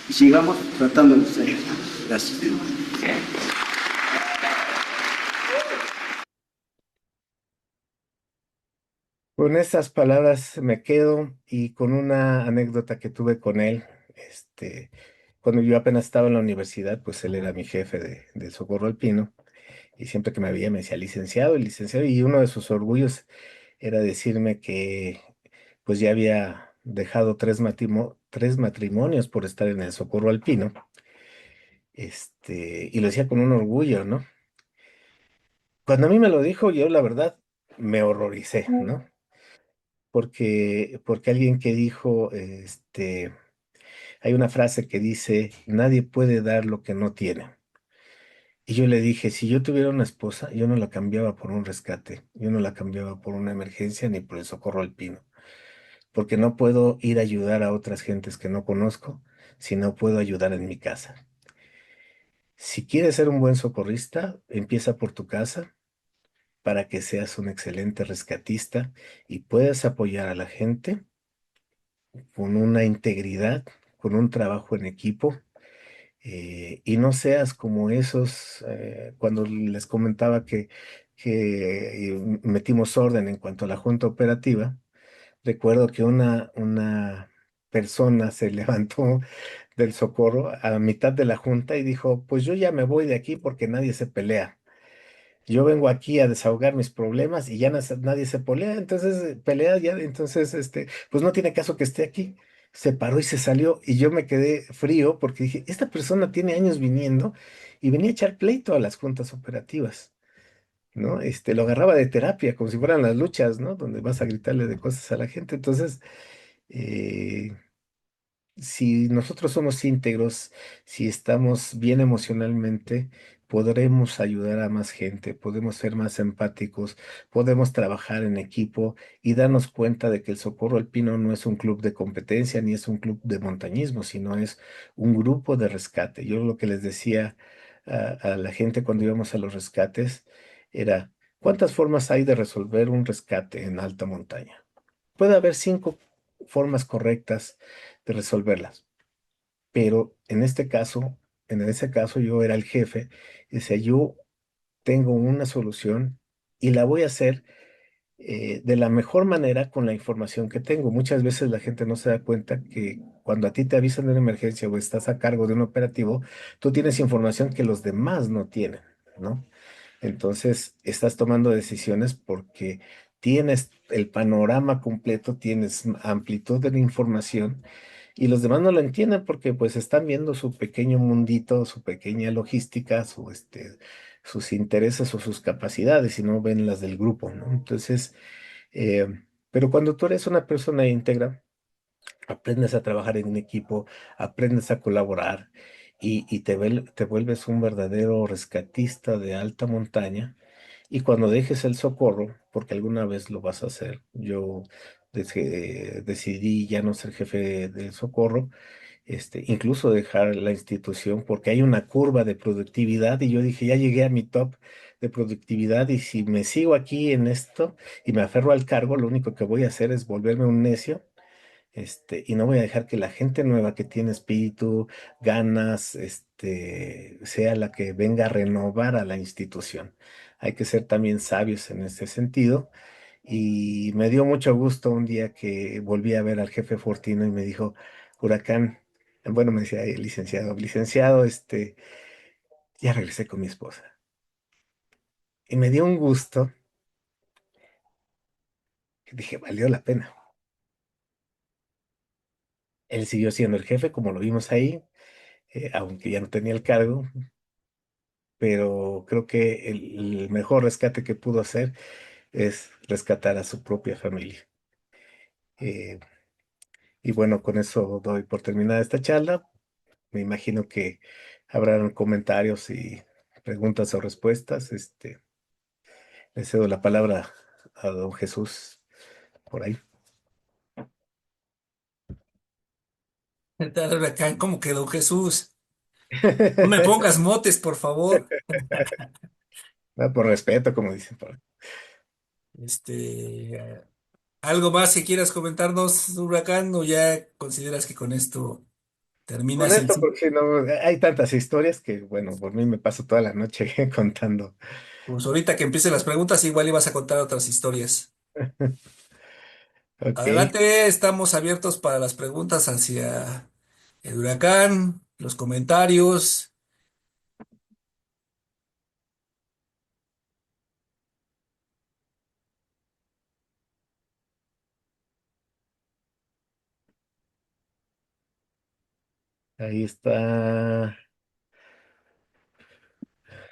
Y sigamos tratando de ser. Gracias. Con estas palabras me quedo, y con una anécdota que tuve con él. Cuando yo apenas estaba en la universidad, pues él era mi jefe del Socorro Alpino, Y siempre que me veía me decía licenciado, licenciado, y uno de sus orgullos era decirme que pues ya había dejado tres matrimonios por estar en el Socorro Alpino, y lo decía con un orgullo, ¿no? Cuando a mí me lo dijo, yo la verdad me horroricé, ¿no? Porque alguien que dijo, hay una frase que dice, nadie puede dar lo que no tiene. Y yo le dije, si yo tuviera una esposa, yo no la cambiaba por un rescate, yo no la cambiaba por una emergencia ni por el Socorro Alpino, porque no puedo ir a ayudar a otras gentes que no conozco si no puedo ayudar en mi casa. Si quieres ser un buen socorrista, empieza por tu casa para que seas un excelente rescatista y puedas apoyar a la gente con una integridad, con un trabajo en equipo, y no seas como esos, cuando les comentaba que metimos orden en cuanto a la junta operativa. Recuerdo que una persona se levantó del Socorro a mitad de la junta y dijo, pues yo ya me voy de aquí porque nadie se pelea. Yo vengo aquí a desahogar mis problemas y ya nadie se pelea, entonces pelea ya, entonces pues no tiene caso que esté aquí. Se paró y se salió y yo me quedé frío porque dije, esta persona tiene años viniendo y venía a echar pleito a las juntas operativas, ¿no? Lo agarraba de terapia, como si fueran las luchas, ¿no? Donde vas a gritarle de cosas a la gente. Entonces, eh, si nosotros somos íntegros, si estamos bien emocionalmente, podremos ayudar a más gente, podemos ser más empáticos, podemos trabajar en equipo y darnos cuenta de que el Socorro Alpino no es un club de competencia ni es un club de montañismo, sino es un grupo de rescate. Yo lo que les decía a la gente cuando íbamos a los rescates era, ¿cuántas formas hay de resolver un rescate en alta montaña? Puede haber 5 formas correctas de resolverlas, pero en ese caso yo era el jefe y decía, yo tengo una solución y la voy a hacer de la mejor manera con la información que tengo. Muchas veces la gente no se da cuenta que cuando a ti te avisan de una emergencia o estás a cargo de un operativo, tú tienes información que los demás no tienen, ¿no? Entonces, estás tomando decisiones porque tienes el panorama completo, tienes amplitud de la información y los demás no lo entienden porque pues están viendo su pequeño mundito, su pequeña logística, sus intereses o sus capacidades y no ven las del grupo, ¿no? Entonces, eh, pero cuando tú eres una persona íntegra, aprendes a trabajar en un equipo, aprendes a colaborar y te vuelves un verdadero rescatista de alta montaña. Y cuando dejes el Socorro, porque alguna vez lo vas a hacer, yo decidí ya no ser jefe del Socorro, incluso dejar la institución porque hay una curva de productividad y yo dije, ya llegué a mi top de productividad y si me sigo aquí en esto y me aferro al cargo, lo único que voy a hacer es volverme un necio, y no voy a dejar que la gente nueva que tiene espíritu, ganas, sea la que venga a renovar a la institución. Hay que ser también sabios en ese sentido. Y me dio mucho gusto un día que volví a ver al jefe Fortino y me dijo, Huracán, bueno, me decía licenciado, licenciado, ya regresé con mi esposa. Y me dio un gusto que dije, valió la pena. Él siguió siendo el jefe, como lo vimos ahí, aunque ya no tenía el cargo, pero creo que el mejor rescate que pudo hacer es rescatar a su propia familia. Eh, y bueno, con eso doy por terminada esta charla. Me imagino que habrán comentarios y preguntas o respuestas. Le cedo la palabra a don Jesús por ahí. ¿Qué tal, Huracán? ¿Cómo quedó Jesús? No me pongas motes, por favor. No, por respeto, como dicen por ahí. Este, ¿Algo más que quieras comentarnos, Huracán, o ya consideras que con esto Con terminas el esto, ciclo? porque si no, hay tantas historias que, bueno, por mí me paso toda la noche contando. Pues ahorita que empiecen las preguntas, igual ibas a contar otras historias. Ok. Adelante, estamos abiertos para las preguntas hacia el Huracán, los comentarios. Ahí está.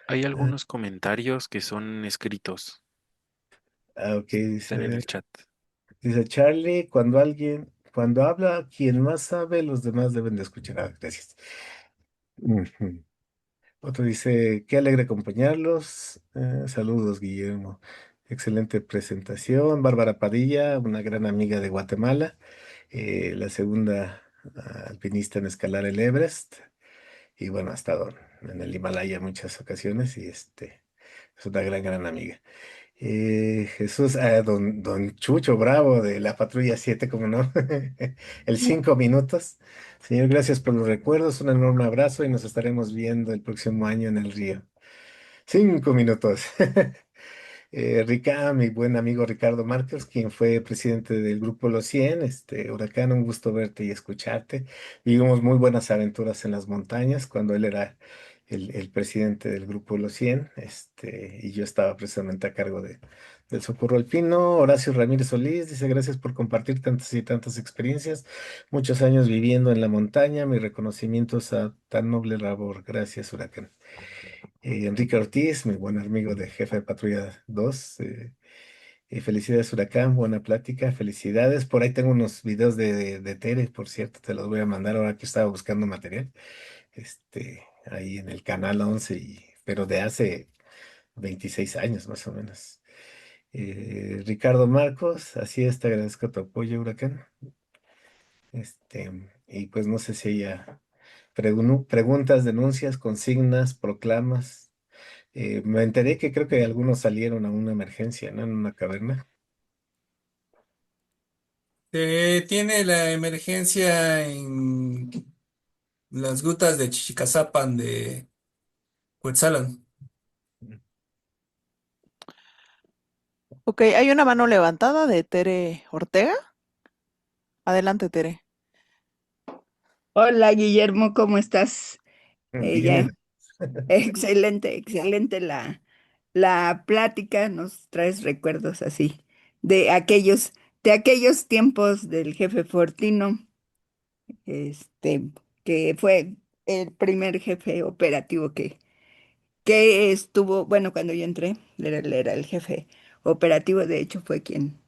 Hay ah, algunos comentarios que son escritos, ok, están en el chat. dice Charlie, cuando habla quien más sabe, los demás deben de escuchar. Ah, gracias. Ujú. Otro dice, qué alegre acompañarlos. Saludos, Guillermo. Excelente presentación. Bárbara Padilla, una gran amiga de Guatemala, la segunda alpinista en escalar el Everest. Y bueno, ha estado en el Himalaya en muchas ocasiones y es una gran amiga. Jesús, don Chucho Bravo de la Patrulla 7, como no, el 5 minutos. Señor, gracias por los recuerdos, un enorme abrazo y nos estaremos viendo el próximo año en el río. 5 minutos. Mi buen amigo Ricardo Márquez, quien fue presidente del Grupo Los 100, Huracán, un gusto verte y escucharte. Vivimos muy buenas aventuras en las montañas cuando él era el presidente del Grupo Los 100, y yo estaba precisamente a cargo del Socorro Alpino. Horacio Ramírez Solís dice, gracias por compartir tantas y tantas experiencias, muchos años viviendo en la montaña, mis reconocimientos a tan noble labor. Gracias, Huracán. Enrique Ortiz, mi buen amigo de jefe de patrulla 2. Felicidades, Huracán, buena plática, felicidades. Por ahí tengo unos videos de Tere, por cierto, te los voy a mandar ahora que estaba buscando material. Ahí en el canal 11, pero de hace 26 años más o menos. Ricardo Marcos, así es, te agradezco tu apoyo, Huracán. Y pues no sé si haya preguntas, denuncias, consignas, proclamas. Me enteré que creo que algunos salieron a una emergencia, ¿no? En una caverna. Tiene la emergencia en las grutas de Chichicazapan de Cuetzalan. Ok, hay una mano levantada de Tere Ortega. Adelante, Tere. Hola Guillermo, ¿cómo estás? Ya, Bien. excelente, excelente la plática, nos traes recuerdos así de aquellos tiempos del jefe Fortino, este, que fue el primer jefe operativo que estuvo, bueno, cuando yo entré, él era el jefe operativo, de hecho fue quien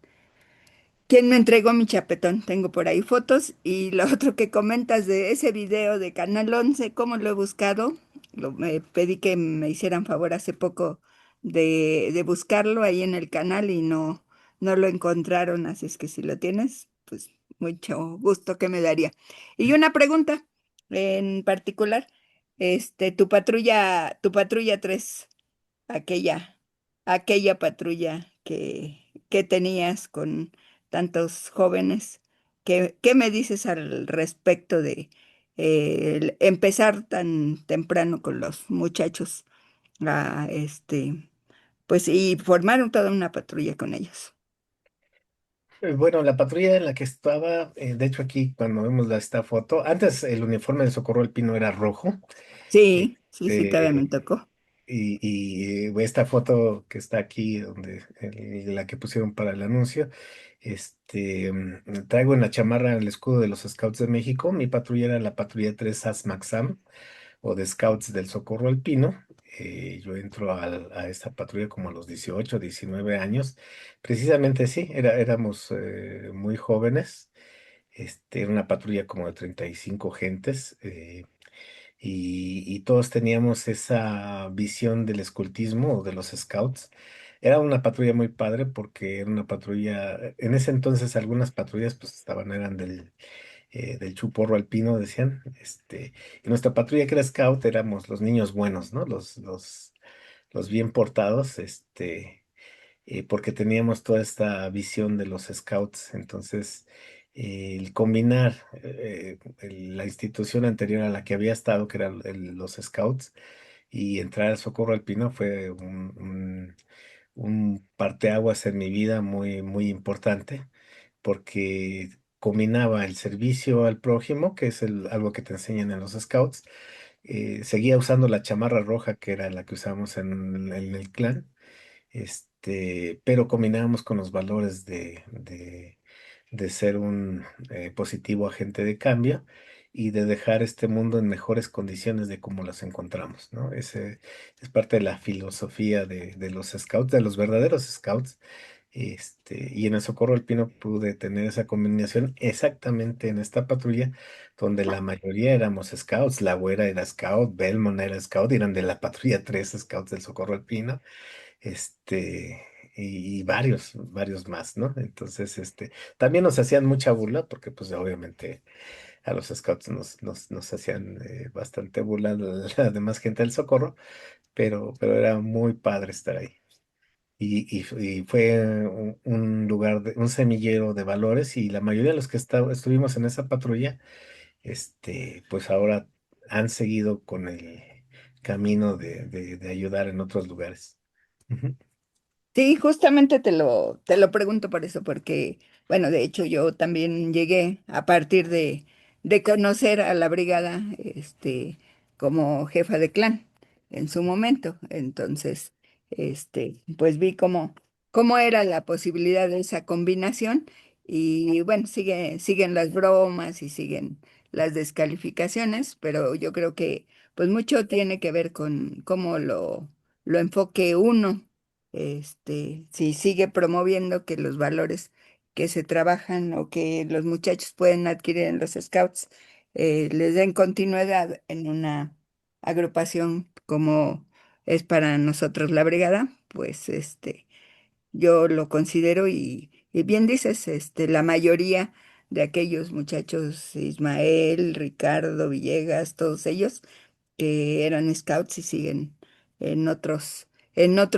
me entregó mi chapetón. Tengo por ahí fotos. Y lo otro que comentas de ese video de Canal 11, ¿cómo lo he buscado? Me pedí que me hicieran favor hace poco de buscarlo ahí en el canal y no lo encontraron. Así es que si lo tienes, pues mucho gusto que me daría. Y una pregunta en particular, tu patrulla 3, aquella, aquella patrulla que tenías con tantos jóvenes. ¿Qué me dices al respecto de el empezar tan temprano con los muchachos a pues y formaron toda una patrulla con ellos? Bueno, la patrulla en la que estaba, de hecho aquí cuando vemos esta foto, antes el uniforme del Socorro Alpino era rojo, Sí, sí, sí, todavía me este, tocó. y esta foto que está aquí, la que pusieron para el anuncio, traigo en la chamarra el escudo de los Scouts de México. Mi patrulla era la patrulla 3 ASMAXAM o de Scouts del Socorro Alpino. Yo entro a esta patrulla como a los 18, 19 años. Precisamente sí, éramos muy jóvenes. Era una patrulla como de 35 gentes. Y todos teníamos esa visión del escultismo o de los scouts. Era una patrulla muy padre porque era una patrulla, en ese entonces algunas patrullas pues eran del Chuporro Alpino, decían, y nuestra patrulla que era scout éramos los niños buenos, ¿no? Los bien portados, porque teníamos toda esta visión de los scouts. Entonces, el combinar la institución anterior a la que había estado, que eran los scouts, y entrar al Socorro Alpino fue un parteaguas en mi vida muy importante, porque combinaba el servicio al prójimo, que es algo que te enseñan en los scouts. Seguía usando la chamarra roja, que era la que usábamos en el clan, pero combinábamos con los valores de ser un positivo agente de cambio y de dejar este mundo en mejores condiciones de cómo las encontramos, ¿no? Ese es parte de la filosofía de los scouts, de los verdaderos scouts. Y en el Socorro Alpino pude tener esa combinación exactamente en esta patrulla, donde la mayoría éramos scouts. La Güera era scout, Belmont era scout, eran de la patrulla 3 scouts del Socorro Alpino, y varios más, ¿no? Entonces, también nos hacían mucha burla, porque pues obviamente a los scouts nos hacían bastante burla la demás gente del Socorro, pero era muy padre estar ahí. Y fue un lugar, un semillero de valores, y la mayoría de los que estuvimos en esa patrulla, pues ahora han seguido con el camino de ayudar en otros lugares. Ujú. Sí, justamente te lo pregunto por eso, porque, bueno, de hecho yo también llegué a partir de conocer a la brigada, como jefa de clan en su momento. Entonces, pues vi cómo era la posibilidad de esa combinación y bueno, siguen las bromas y siguen las descalificaciones, pero yo creo que pues mucho tiene que ver con cómo lo enfoque uno, si sigue promoviendo que los valores que se trabajan o que los muchachos pueden adquirir en los scouts, les den continuidad en una agrupación como es para nosotros la brigada, pues yo lo considero y bien dices, la mayoría de aquellos muchachos, Ismael, Ricardo, Villegas, todos ellos que eran scouts y siguen en otros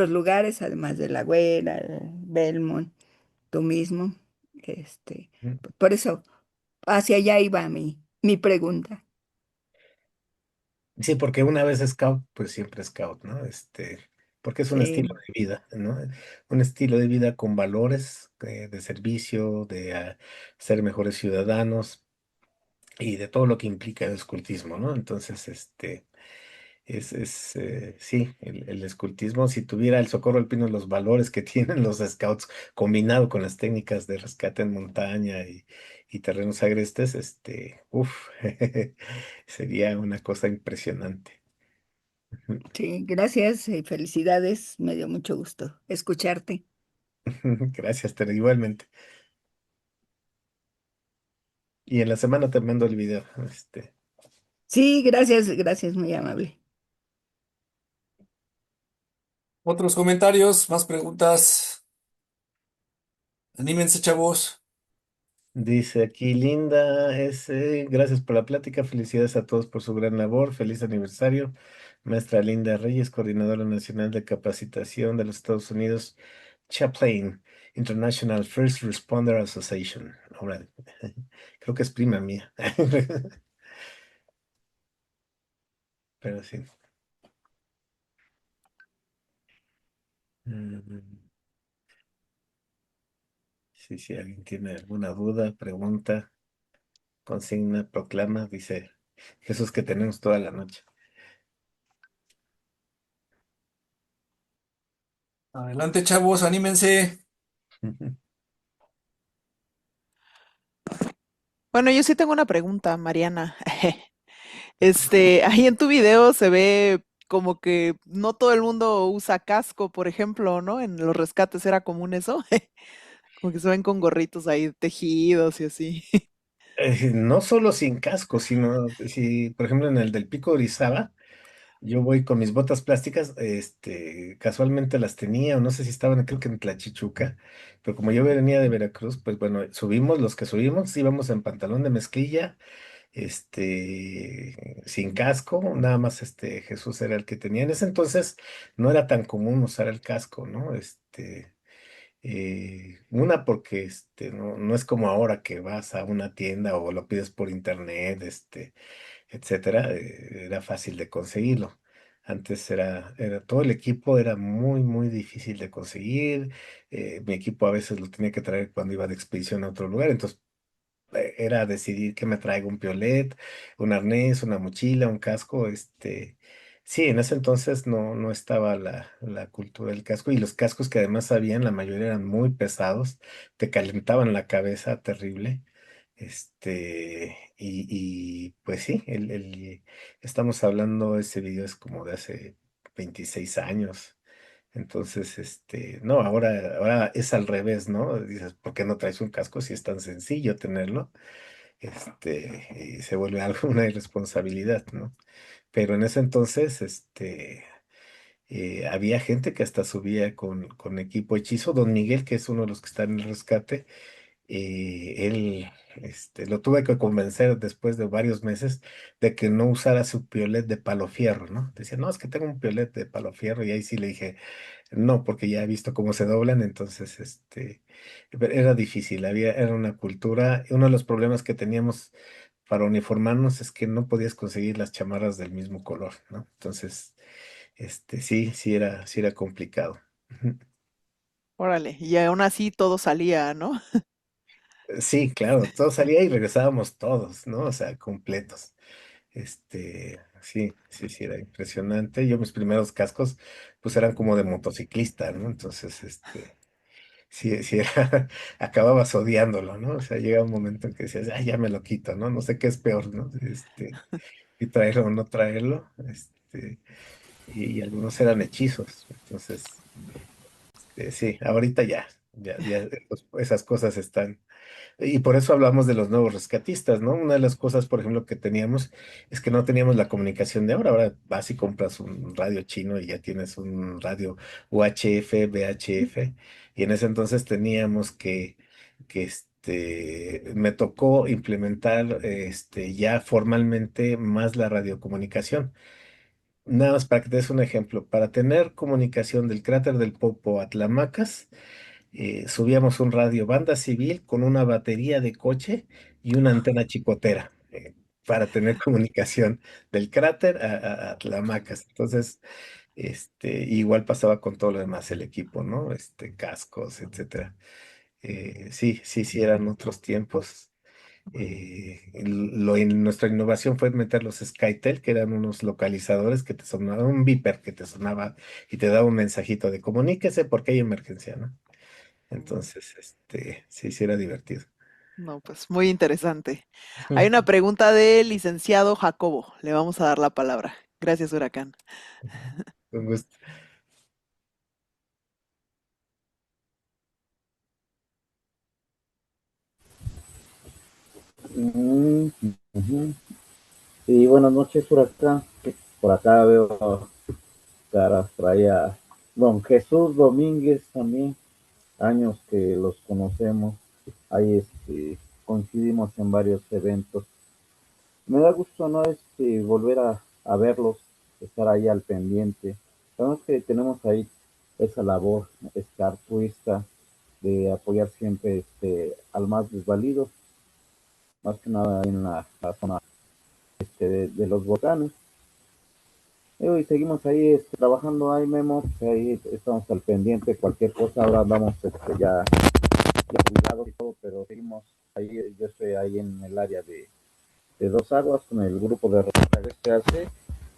lugares, además de La Güera, Belmont, tú mismo. Este, por eso, hacia allá iba mi pregunta. Sí, porque una vez scout, pues siempre scout, ¿no? Porque es un estilo Sí, de vida, ¿no? Un estilo de vida con valores de servicio, ser mejores ciudadanos y de todo lo que implica el escultismo, ¿no? Entonces, sí, el escultismo, si tuviera el Socorro Alpino los valores que tienen los scouts, combinado con las técnicas de rescate en montaña y terrenos agrestes, sería una cosa impresionante. sí, gracias y felicidades. Me dio mucho gusto escucharte. Gracias, Tere, igualmente. Y en la semana te mando el video. Sí, gracias, muy amable. Otros comentarios, más preguntas. Anímense, chavos. Dice aquí Linda gracias por la plática, felicidades a todos por su gran labor, feliz aniversario, maestra Linda Reyes, coordinadora nacional de capacitación de los Estados Unidos, Chaplain International First Responder Association. Ahora, creo que es prima mía, pero sí. Mm, sí, si alguien tiene alguna duda, pregunta, consigna, proclama, dice Jesús que tenemos toda la noche. Adelante, chavos, anímense. Bueno, yo sí tengo una pregunta, Mariana. Ahí en tu video se ve como que no todo el mundo usa casco, por ejemplo, ¿no? En los rescates era común eso. Como que se ven con gorritos ahí tejidos y así. No solo sin casco, sino si, por ejemplo, en el del Pico de Orizaba, yo voy con mis botas plásticas, casualmente las tenía, o no sé si estaban, creo que en Tlachichuca, pero como yo venía de Veracruz, pues bueno, subimos, los que subimos, íbamos en pantalón de mezclilla, sin casco, nada más Jesús era el que tenía. En ese entonces no era tan común usar el casco, ¿no? Una porque no es como ahora que vas a una tienda o lo pides por internet, etcétera, era fácil de conseguirlo. Antes era todo el equipo era muy difícil de conseguir. Mi equipo a veces lo tenía que traer cuando iba de expedición a otro lugar, entonces era decidir que me traigo un piolet, un arnés, una mochila, un casco, Sí, en ese entonces no estaba la cultura del casco, y los cascos que además habían, la mayoría eran muy pesados, te calentaban la cabeza terrible. Pues sí, estamos hablando, ese video es como de hace 26 años. Entonces, no, ahora es al revés, ¿no? Dices, ¿por qué no traes un casco si es tan sencillo tenerlo? Y se vuelve algo, una irresponsabilidad, ¿no? Pero en ese entonces, había gente que hasta subía con equipo hechizo. Don Miguel, que es uno de los que está en el rescate, él, lo tuve que convencer después de varios meses de que no usara su piolet de palo fierro, ¿no? Decía, no, es que tengo un piolet de palo fierro, y ahí sí le dije, no, porque ya he visto cómo se doblan. Entonces, pero era difícil, era una cultura. Uno de los problemas que teníamos para uniformarnos es que no podías conseguir las chamarras del mismo color, ¿no? Entonces, sí era complicado. Ujú. Órale, y aún así todo salía, ¿no? Sí, claro, todo salía y regresábamos todos, ¿no? O sea, completos. Sí, sí, sí, era impresionante. Yo mis primeros cascos, pues eran como de motociclista, ¿no? Entonces, sí, sí, acababas odiándolo, ¿no? O sea, llega un momento en que decías, ay, ya me lo quito, ¿no? No sé qué es peor, ¿no? Y traerlo o no traerlo, y algunos eran hechizos. Entonces, sí, ahorita ya, esas cosas están. Y por eso hablamos de los nuevos rescatistas, ¿no? Una de las cosas, por ejemplo, que teníamos es que no teníamos la comunicación de ahora. Ahora vas y compras un radio chino y ya tienes un radio UHF, VHF. Y en ese entonces teníamos me tocó implementar, ya formalmente más la radiocomunicación. Nada más para que te des un ejemplo, para tener comunicación del cráter del Popo a Tlamacas, subíamos un radio banda civil con una batería de coche y una antena chicotera, para tener comunicación del cráter a Tlamacas. Entonces, igual pasaba con todo lo demás, el equipo, ¿no? Cascos, etcétera. Sí, sí, sí, eran otros tiempos. Nuestra innovación fue meter los SkyTel, que eran unos localizadores que te sonaban, un beeper que te sonaba y te daba un mensajito de comuníquese porque hay emergencia, ¿no? Entonces, sí, sí era divertido. No, pues muy interesante. Hay una pregunta del licenciado Jacobo. Le vamos a dar la palabra. Gracias, Huracán. Con gusto. Ujú. Y buenas noches por acá. Por acá veo caras, traía don Jesús Domínguez también, años que los conocemos. Ahí coincidimos en varios eventos. Me da gusto, ¿no? Volver a verlos, estar ahí al pendiente. Sabemos que tenemos ahí esa labor, altruista de apoyar siempre al más desvalido, más que nada en la zona de los volcanes. Y seguimos ahí trabajando ahí, Memo, pues ahí estamos al pendiente, cualquier cosa, ahora andamos ya jubilados y todo, pero seguimos ahí, yo estoy ahí en el área de Dos Aguas con el grupo de RSAC,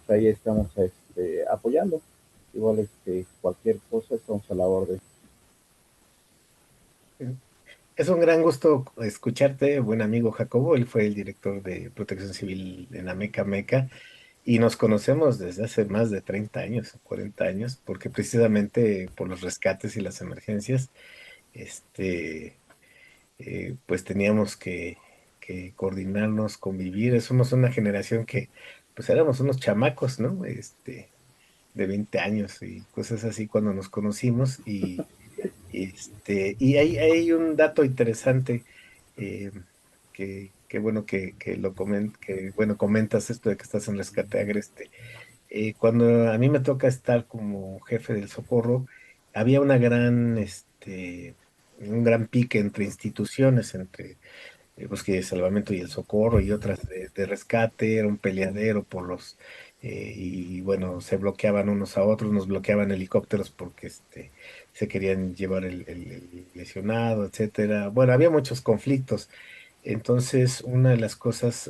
ahí estamos apoyando, igual cualquier cosa estamos a la orden. Es un gran gusto escucharte, buen amigo Jacobo. Él fue el director de Protección Civil en Ameca Meca, y nos conocemos desde hace más de 30 años, 40 años, porque precisamente por los rescates y las emergencias, pues teníamos que coordinarnos, convivir. Somos una generación que, pues éramos unos chamacos, ¿no? De 20 años y cosas así cuando nos conocimos. Y hay un dato interesante, eh, que bueno que bueno, comentas esto de que estás en Rescate Agreste. Cuando a mí me toca estar como jefe del socorro, había un gran pique entre instituciones, entre búsqueda y salvamento y el socorro y otras de rescate. Era un peleadero y bueno, se bloqueaban unos a otros, nos bloqueaban helicópteros porque se querían llevar el lesionado, etcétera. Bueno, había muchos conflictos. Entonces, una de las cosas,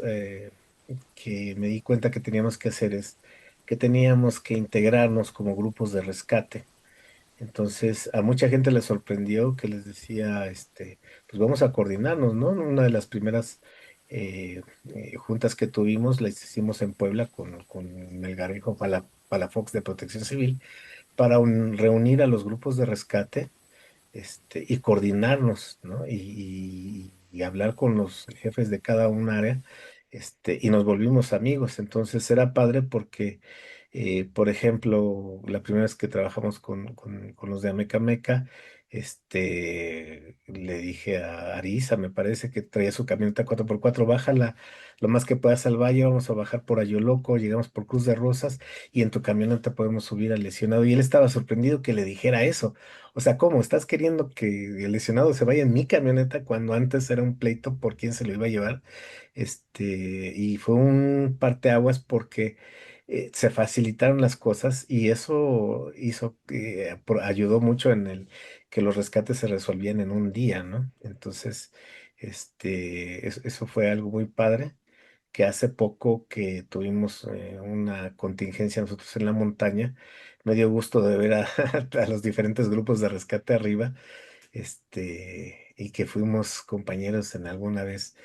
que me di cuenta que teníamos que hacer es que teníamos que integrarnos como grupos de rescate. Entonces, a mucha gente le sorprendió que les decía, pues vamos a coordinarnos, ¿no? Una de las primeras juntas que tuvimos las hicimos en Puebla con Melgarejo Palafox de Protección Civil para reunir a los grupos de rescate, y coordinarnos, ¿no? Y hablar con los jefes de cada un área, y nos volvimos amigos. Entonces era padre porque, por ejemplo, la primera vez que trabajamos con los de Ameca Meca, le dije a Arisa, me parece que traía su camioneta 4x4, bájala lo más que puedas al valle, vamos a bajar por Ayoloco, llegamos por Cruz de Rosas y en tu camioneta podemos subir al lesionado. Y él estaba sorprendido que le dijera eso. O sea, ¿cómo? ¿Estás queriendo que el lesionado se vaya en mi camioneta cuando antes era un pleito por quién se lo iba a llevar? Y fue un parteaguas porque se facilitaron las cosas y eso hizo que ayudó mucho en el que los rescates se resolvían en un día, ¿no? Entonces, eso fue algo muy padre que hace poco que tuvimos una contingencia nosotros en la montaña, me dio gusto de ver a, a los diferentes grupos de rescate arriba, y que fuimos compañeros en alguna vez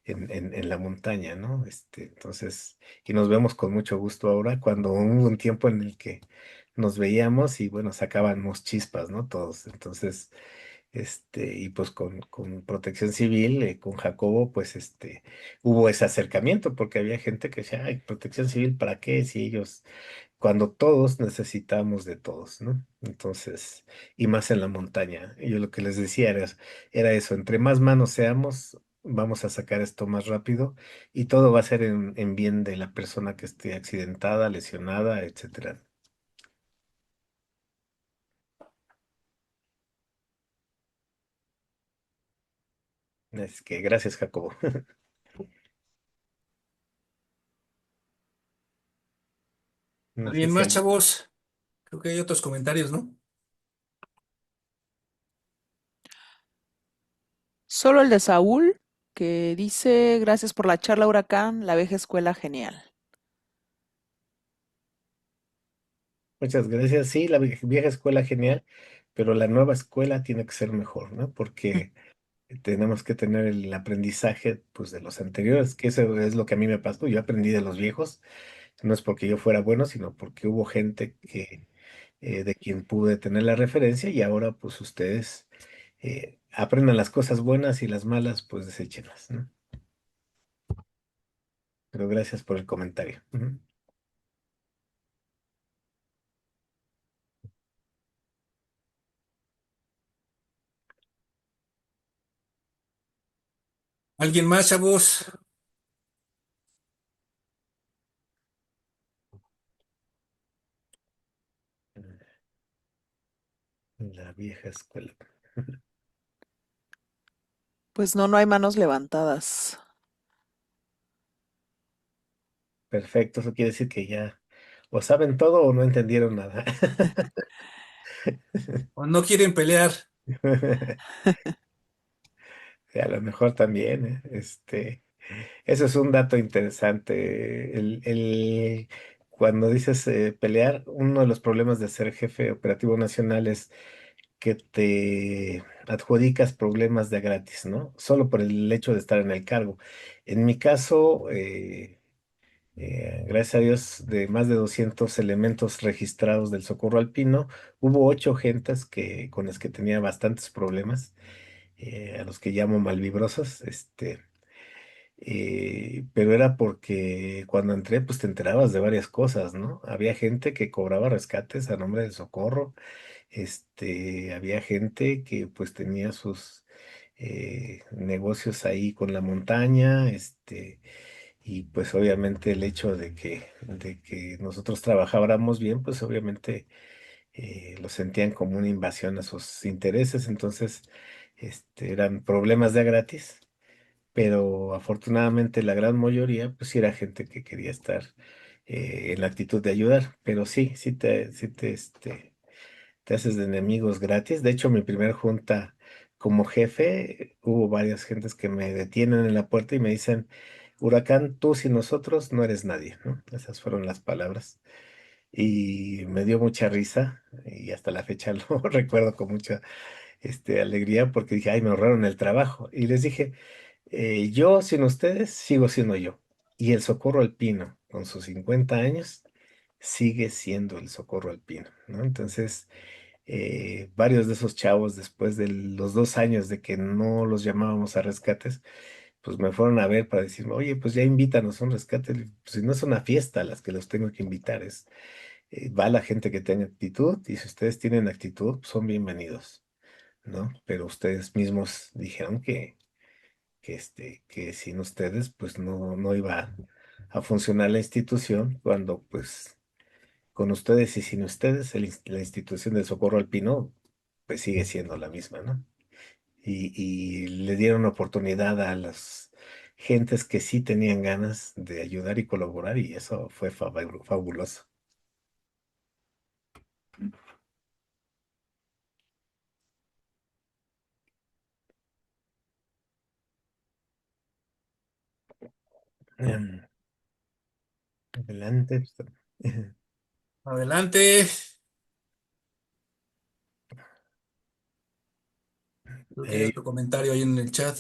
en la montaña, ¿no? Entonces, y nos vemos con mucho gusto ahora, cuando hubo un tiempo en el que nos veíamos y bueno, sacábamos chispas, ¿no? Todos. Entonces, y pues con Protección Civil, con Jacobo, pues hubo ese acercamiento, porque había gente que decía, ay, Protección Civil, ¿para qué? Si ellos, cuando todos necesitamos de todos, ¿no? Entonces, y más en la montaña. Y yo lo que les decía era eso, entre más manos seamos, vamos a sacar esto más rápido y todo va a ser en bien de la persona que esté accidentada, lesionada, etcétera. Es que gracias, Jacobo. No sé ¿Alguien si más, alguien. chavos? Creo que hay otros comentarios, ¿no? Solo el de Saúl, que dice, gracias por la charla, Huracán, la vieja escuela genial. Muchas gracias. Sí, la vieja escuela genial, pero la nueva escuela tiene que ser mejor, ¿no? Porque tenemos que tener el aprendizaje, pues, de los anteriores, que eso es lo que a mí me pasó. Yo aprendí de los viejos, no es porque yo fuera bueno, sino porque hubo gente de quien pude tener la referencia y ahora, pues, ustedes aprendan las cosas buenas y las malas, pues, deséchenlas, ¿no? Pero gracias por el comentario. Ujú. ¿Alguien más, chavos? La vieja escuela. Pues no, no hay manos levantadas. Perfecto, eso quiere decir que ya o saben todo o no entendieron nada. ¿O no quieren pelear? A lo mejor también, eso es un dato interesante. Cuando dices pelear, uno de los problemas de ser jefe operativo nacional es que te adjudicas problemas de a gratis, ¿no? Solo por el hecho de estar en el cargo. En mi caso, gracias a Dios, de más de 200 elementos registrados del Socorro Alpino, hubo 8 gentes con las que tenía bastantes problemas, a los que llamo malvibrosos, pero era porque cuando entré, pues te enterabas de varias cosas, ¿no? Había gente que cobraba rescates a nombre del Socorro, había gente que pues tenía sus negocios ahí con la montaña, y pues obviamente el hecho de que nosotros trabajáramos bien, pues obviamente lo sentían como una invasión a sus intereses, entonces eran problemas de a gratis, pero afortunadamente la gran mayoría pues sí era gente que quería estar en la actitud de ayudar, pero sí, te haces de enemigos gratis. De hecho, mi primer junta como jefe, hubo varias gentes que me detienen en la puerta y me dicen, Huracán, tú sin nosotros no eres nadie, ¿no? Esas fueron las palabras. y me dio mucha risa y hasta la fecha lo recuerdo con mucha alegría porque dije, ay, me ahorraron el trabajo. Y les dije, yo sin ustedes sigo siendo yo. Y el Socorro Alpino, con sus 50 años, sigue siendo el Socorro Alpino, ¿no? Entonces, varios de esos chavos, después de los 2 años de que no los llamábamos a rescates, pues me fueron a ver para decirme, oye, pues ya invítanos a un rescate. Le digo, pues si no es una fiesta a las que los tengo que invitar, va la gente que tenga actitud y si ustedes tienen actitud, son bienvenidos, ¿no? Pero ustedes mismos dijeron que sin ustedes, pues no iba a funcionar la institución cuando, pues, con ustedes y sin ustedes, la institución del Socorro Alpino, pues sigue siendo la misma, ¿no? Y le dieron oportunidad a las gentes que sí tenían ganas de ayudar y colaborar y eso fue fabuloso. Em, Adelante. Adelante. Creo que hay Eh, otro comentario ahí en el chat.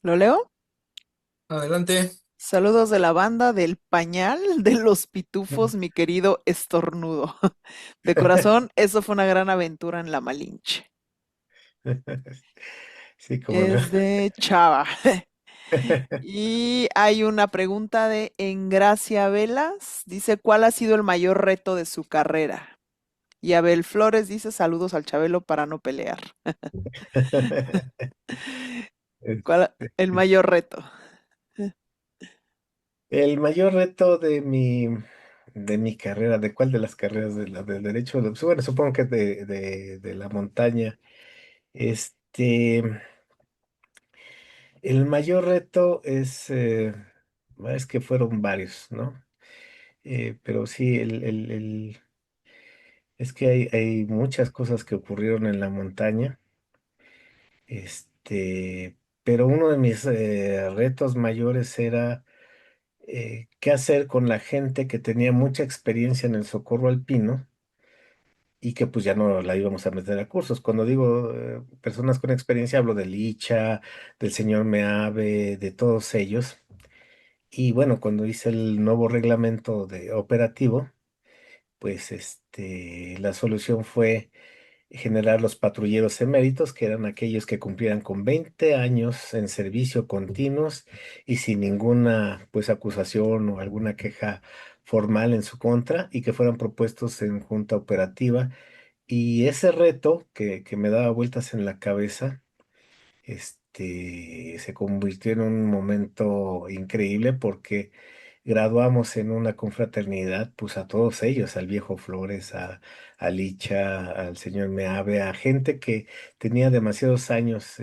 ¿Lo leo? Adelante. Saludos de la banda del pañal de los pitufos, mi querido estornudo. De corazón, eso fue una gran aventura en la Malinche. Sí, cómo no. Es de Chava. Y hay una pregunta de Engracia Velas. Dice, ¿cuál ha sido el mayor reto de su carrera? Y Abel Flores dice, saludos al Chabelo para no pelear. ¿Cuál el mayor reto? El mayor reto de mi carrera, ¿de cuál de las carreras? Del derecho, pues, bueno, supongo que de la montaña. Este, el mayor reto es que fueron varios, ¿no? Pero sí, es que hay muchas cosas que ocurrieron en la montaña. Pero uno de mis retos mayores era qué hacer con la gente que tenía mucha experiencia en el socorro alpino y que pues ya no la íbamos a meter a cursos. Cuando digo personas con experiencia, hablo de Licha, del señor Meave, de todos ellos. Y bueno, cuando hice el nuevo reglamento de operativo, pues la solución fue generar los patrulleros eméritos, que eran aquellos que cumplieran con 20 años en servicio continuos y sin ninguna pues acusación o alguna queja formal en su contra y que fueran propuestos en junta operativa. Y ese reto que me daba vueltas en la cabeza, se convirtió en un momento increíble porque graduamos en una confraternidad, pues a todos ellos, al viejo Flores, a Licha, al señor Meave, a gente que tenía demasiados años,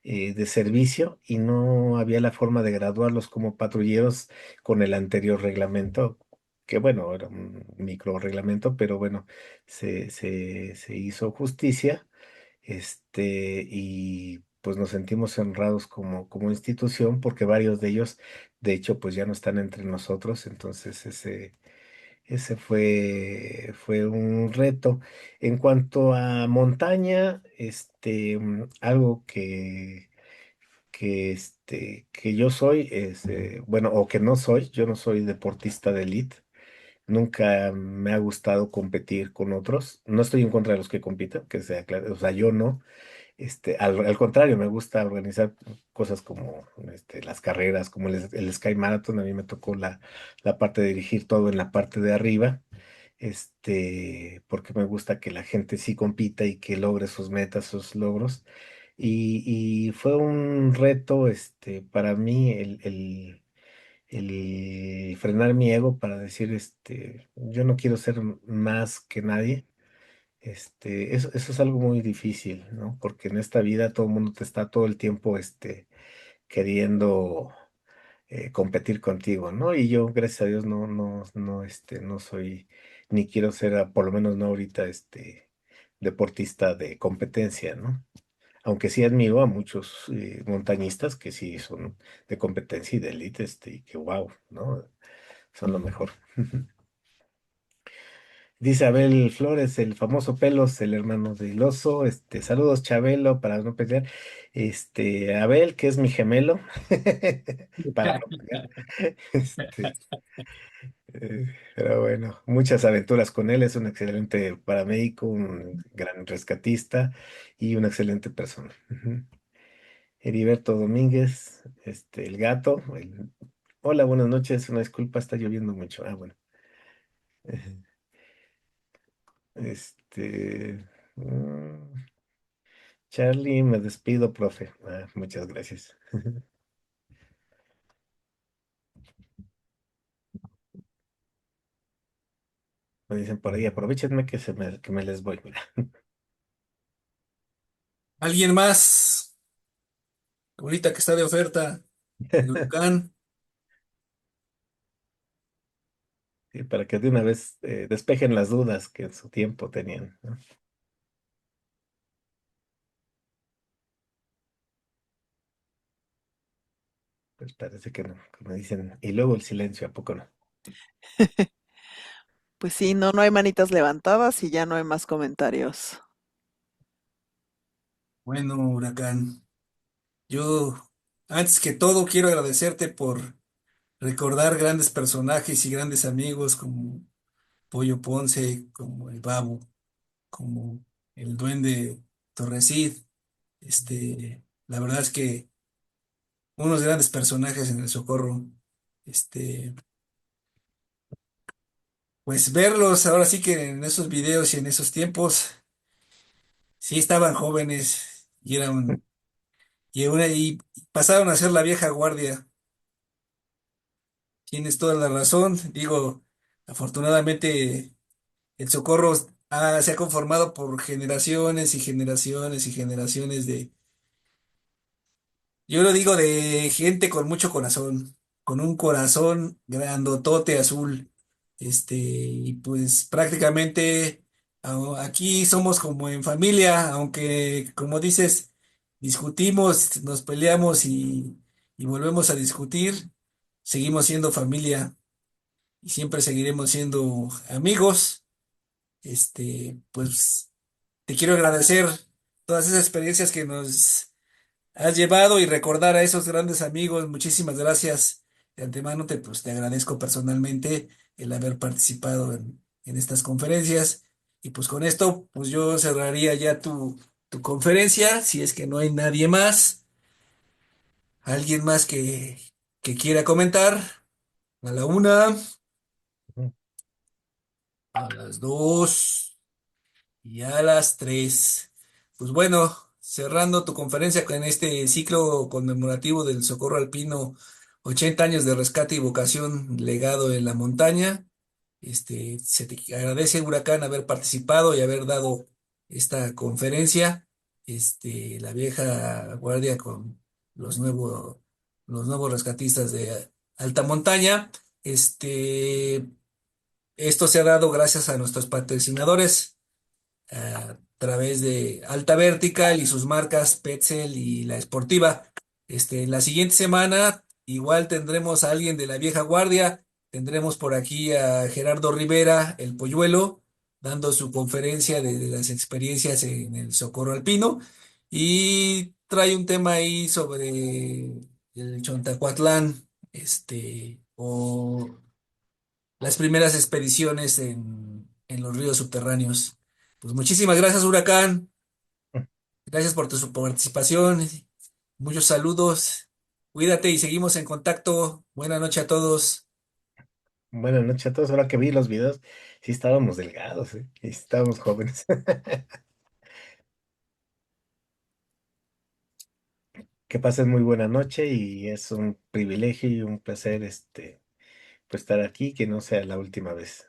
de servicio y no había la forma de graduarlos como patrulleros con el anterior reglamento, que bueno, era un micro reglamento, pero bueno, se hizo justicia, y pues nos sentimos honrados como institución porque varios de ellos, de hecho, pues ya no están entre nosotros, entonces ese fue un reto. En cuanto a montaña, algo que yo soy bueno, o que no soy, yo no soy deportista de élite. Nunca me ha gustado competir con otros. No estoy en contra de los que compiten, que sea claro, o sea, yo no. Al contrario, me gusta organizar cosas como las carreras, como el Sky Marathon. A mí me tocó la parte de dirigir todo en la parte de arriba, porque me gusta que la gente sí compita y que logre sus metas, sus logros. Y fue un reto, para mí el frenar mi ego para decir, yo no quiero ser más que nadie. Eso es algo muy difícil, ¿no? Porque en esta vida todo el mundo te está todo el tiempo, queriendo competir contigo, ¿no? Y yo, gracias a Dios, no soy, ni quiero ser, por lo menos no ahorita, deportista de competencia, ¿no? aunque sí admiro a muchos montañistas que sí son de competencia y de élite, y que wow, ¿no? Son lo mejor. Dice Abel Flores, el famoso Pelos, el hermano del oso. Saludos, Chabelo, para no pelear. Abel, que es mi gemelo, para no pelear. Pero bueno, muchas aventuras con él. Es un excelente paramédico, un gran rescatista y una excelente persona. Ujú. Heriberto Domínguez, el gato. Hola, buenas noches. Una disculpa, está lloviendo mucho. Ah, bueno. Este. mm, Charlie, me despido, profe. Muchas gracias. Me dicen por ahí, aprovechenme que me les voy. Mira. ¿Alguien más? Ahorita que está de oferta, el huracán. Sí, para que de una vez despejen las dudas que en su tiempo tenían, ¿no? Pues parece que no, como dicen. Y luego el silencio, ¿a poco no? Pues sí, no hay manitas levantadas y ya no hay más comentarios. Bueno, huracán, yo antes que todo quiero agradecerte por recordar grandes personajes y grandes amigos como Pollo Ponce, como el Babo, como el Duende Torrecid. La verdad es que unos grandes personajes en el Socorro. Este, pues verlos ahora sí que en esos videos y en esos tiempos, sí estaban jóvenes y pasaron a ser la vieja guardia. Tienes toda la razón. Digo, afortunadamente el Socorro se ha conformado por generaciones y generaciones y generaciones yo lo digo de gente con mucho corazón, con un corazón grandotote azul. Y pues prácticamente aquí somos como en familia, aunque como dices, discutimos, nos peleamos y volvemos a discutir, seguimos siendo familia y siempre seguiremos siendo amigos. Pues te quiero agradecer todas esas experiencias que nos has llevado y recordar a esos grandes amigos. Muchísimas gracias. De antemano pues, te agradezco personalmente el haber participado en estas conferencias. Y pues con esto, pues yo cerraría ya tu conferencia, si es que no hay nadie más. ¿Alguien más que quiera comentar? A la una, a las dos. Y a las 3. Pues bueno, cerrando tu conferencia con este ciclo conmemorativo del Socorro Alpino, 80 años de rescate y vocación legado en la montaña. Se te agradece, Huracán, haber participado y haber dado esta conferencia. La vieja guardia con los nuevos, los nuevos rescatistas de alta montaña. Esto se ha dado gracias a nuestros patrocinadores a través de Alta Vertical y sus marcas Petzel y La Esportiva. La siguiente semana igual tendremos a alguien de la vieja guardia, tendremos por aquí a Gerardo Rivera, el Polluelo, dando su conferencia de las experiencias en el Socorro Alpino y trae un tema ahí sobre el Chontacuatlán, o las primeras expediciones en los ríos subterráneos. Pues muchísimas gracias, Huracán. Gracias por tu participación. Muchos saludos. Cuídate y seguimos en contacto. Buenas noches a todos. Buenas noches a todos. Ahora que vi los videos, sí estábamos delgados, ¿eh? Y estábamos jóvenes. Que pasen muy buena noche y es un privilegio y un placer, pues estar aquí, que no sea la última vez.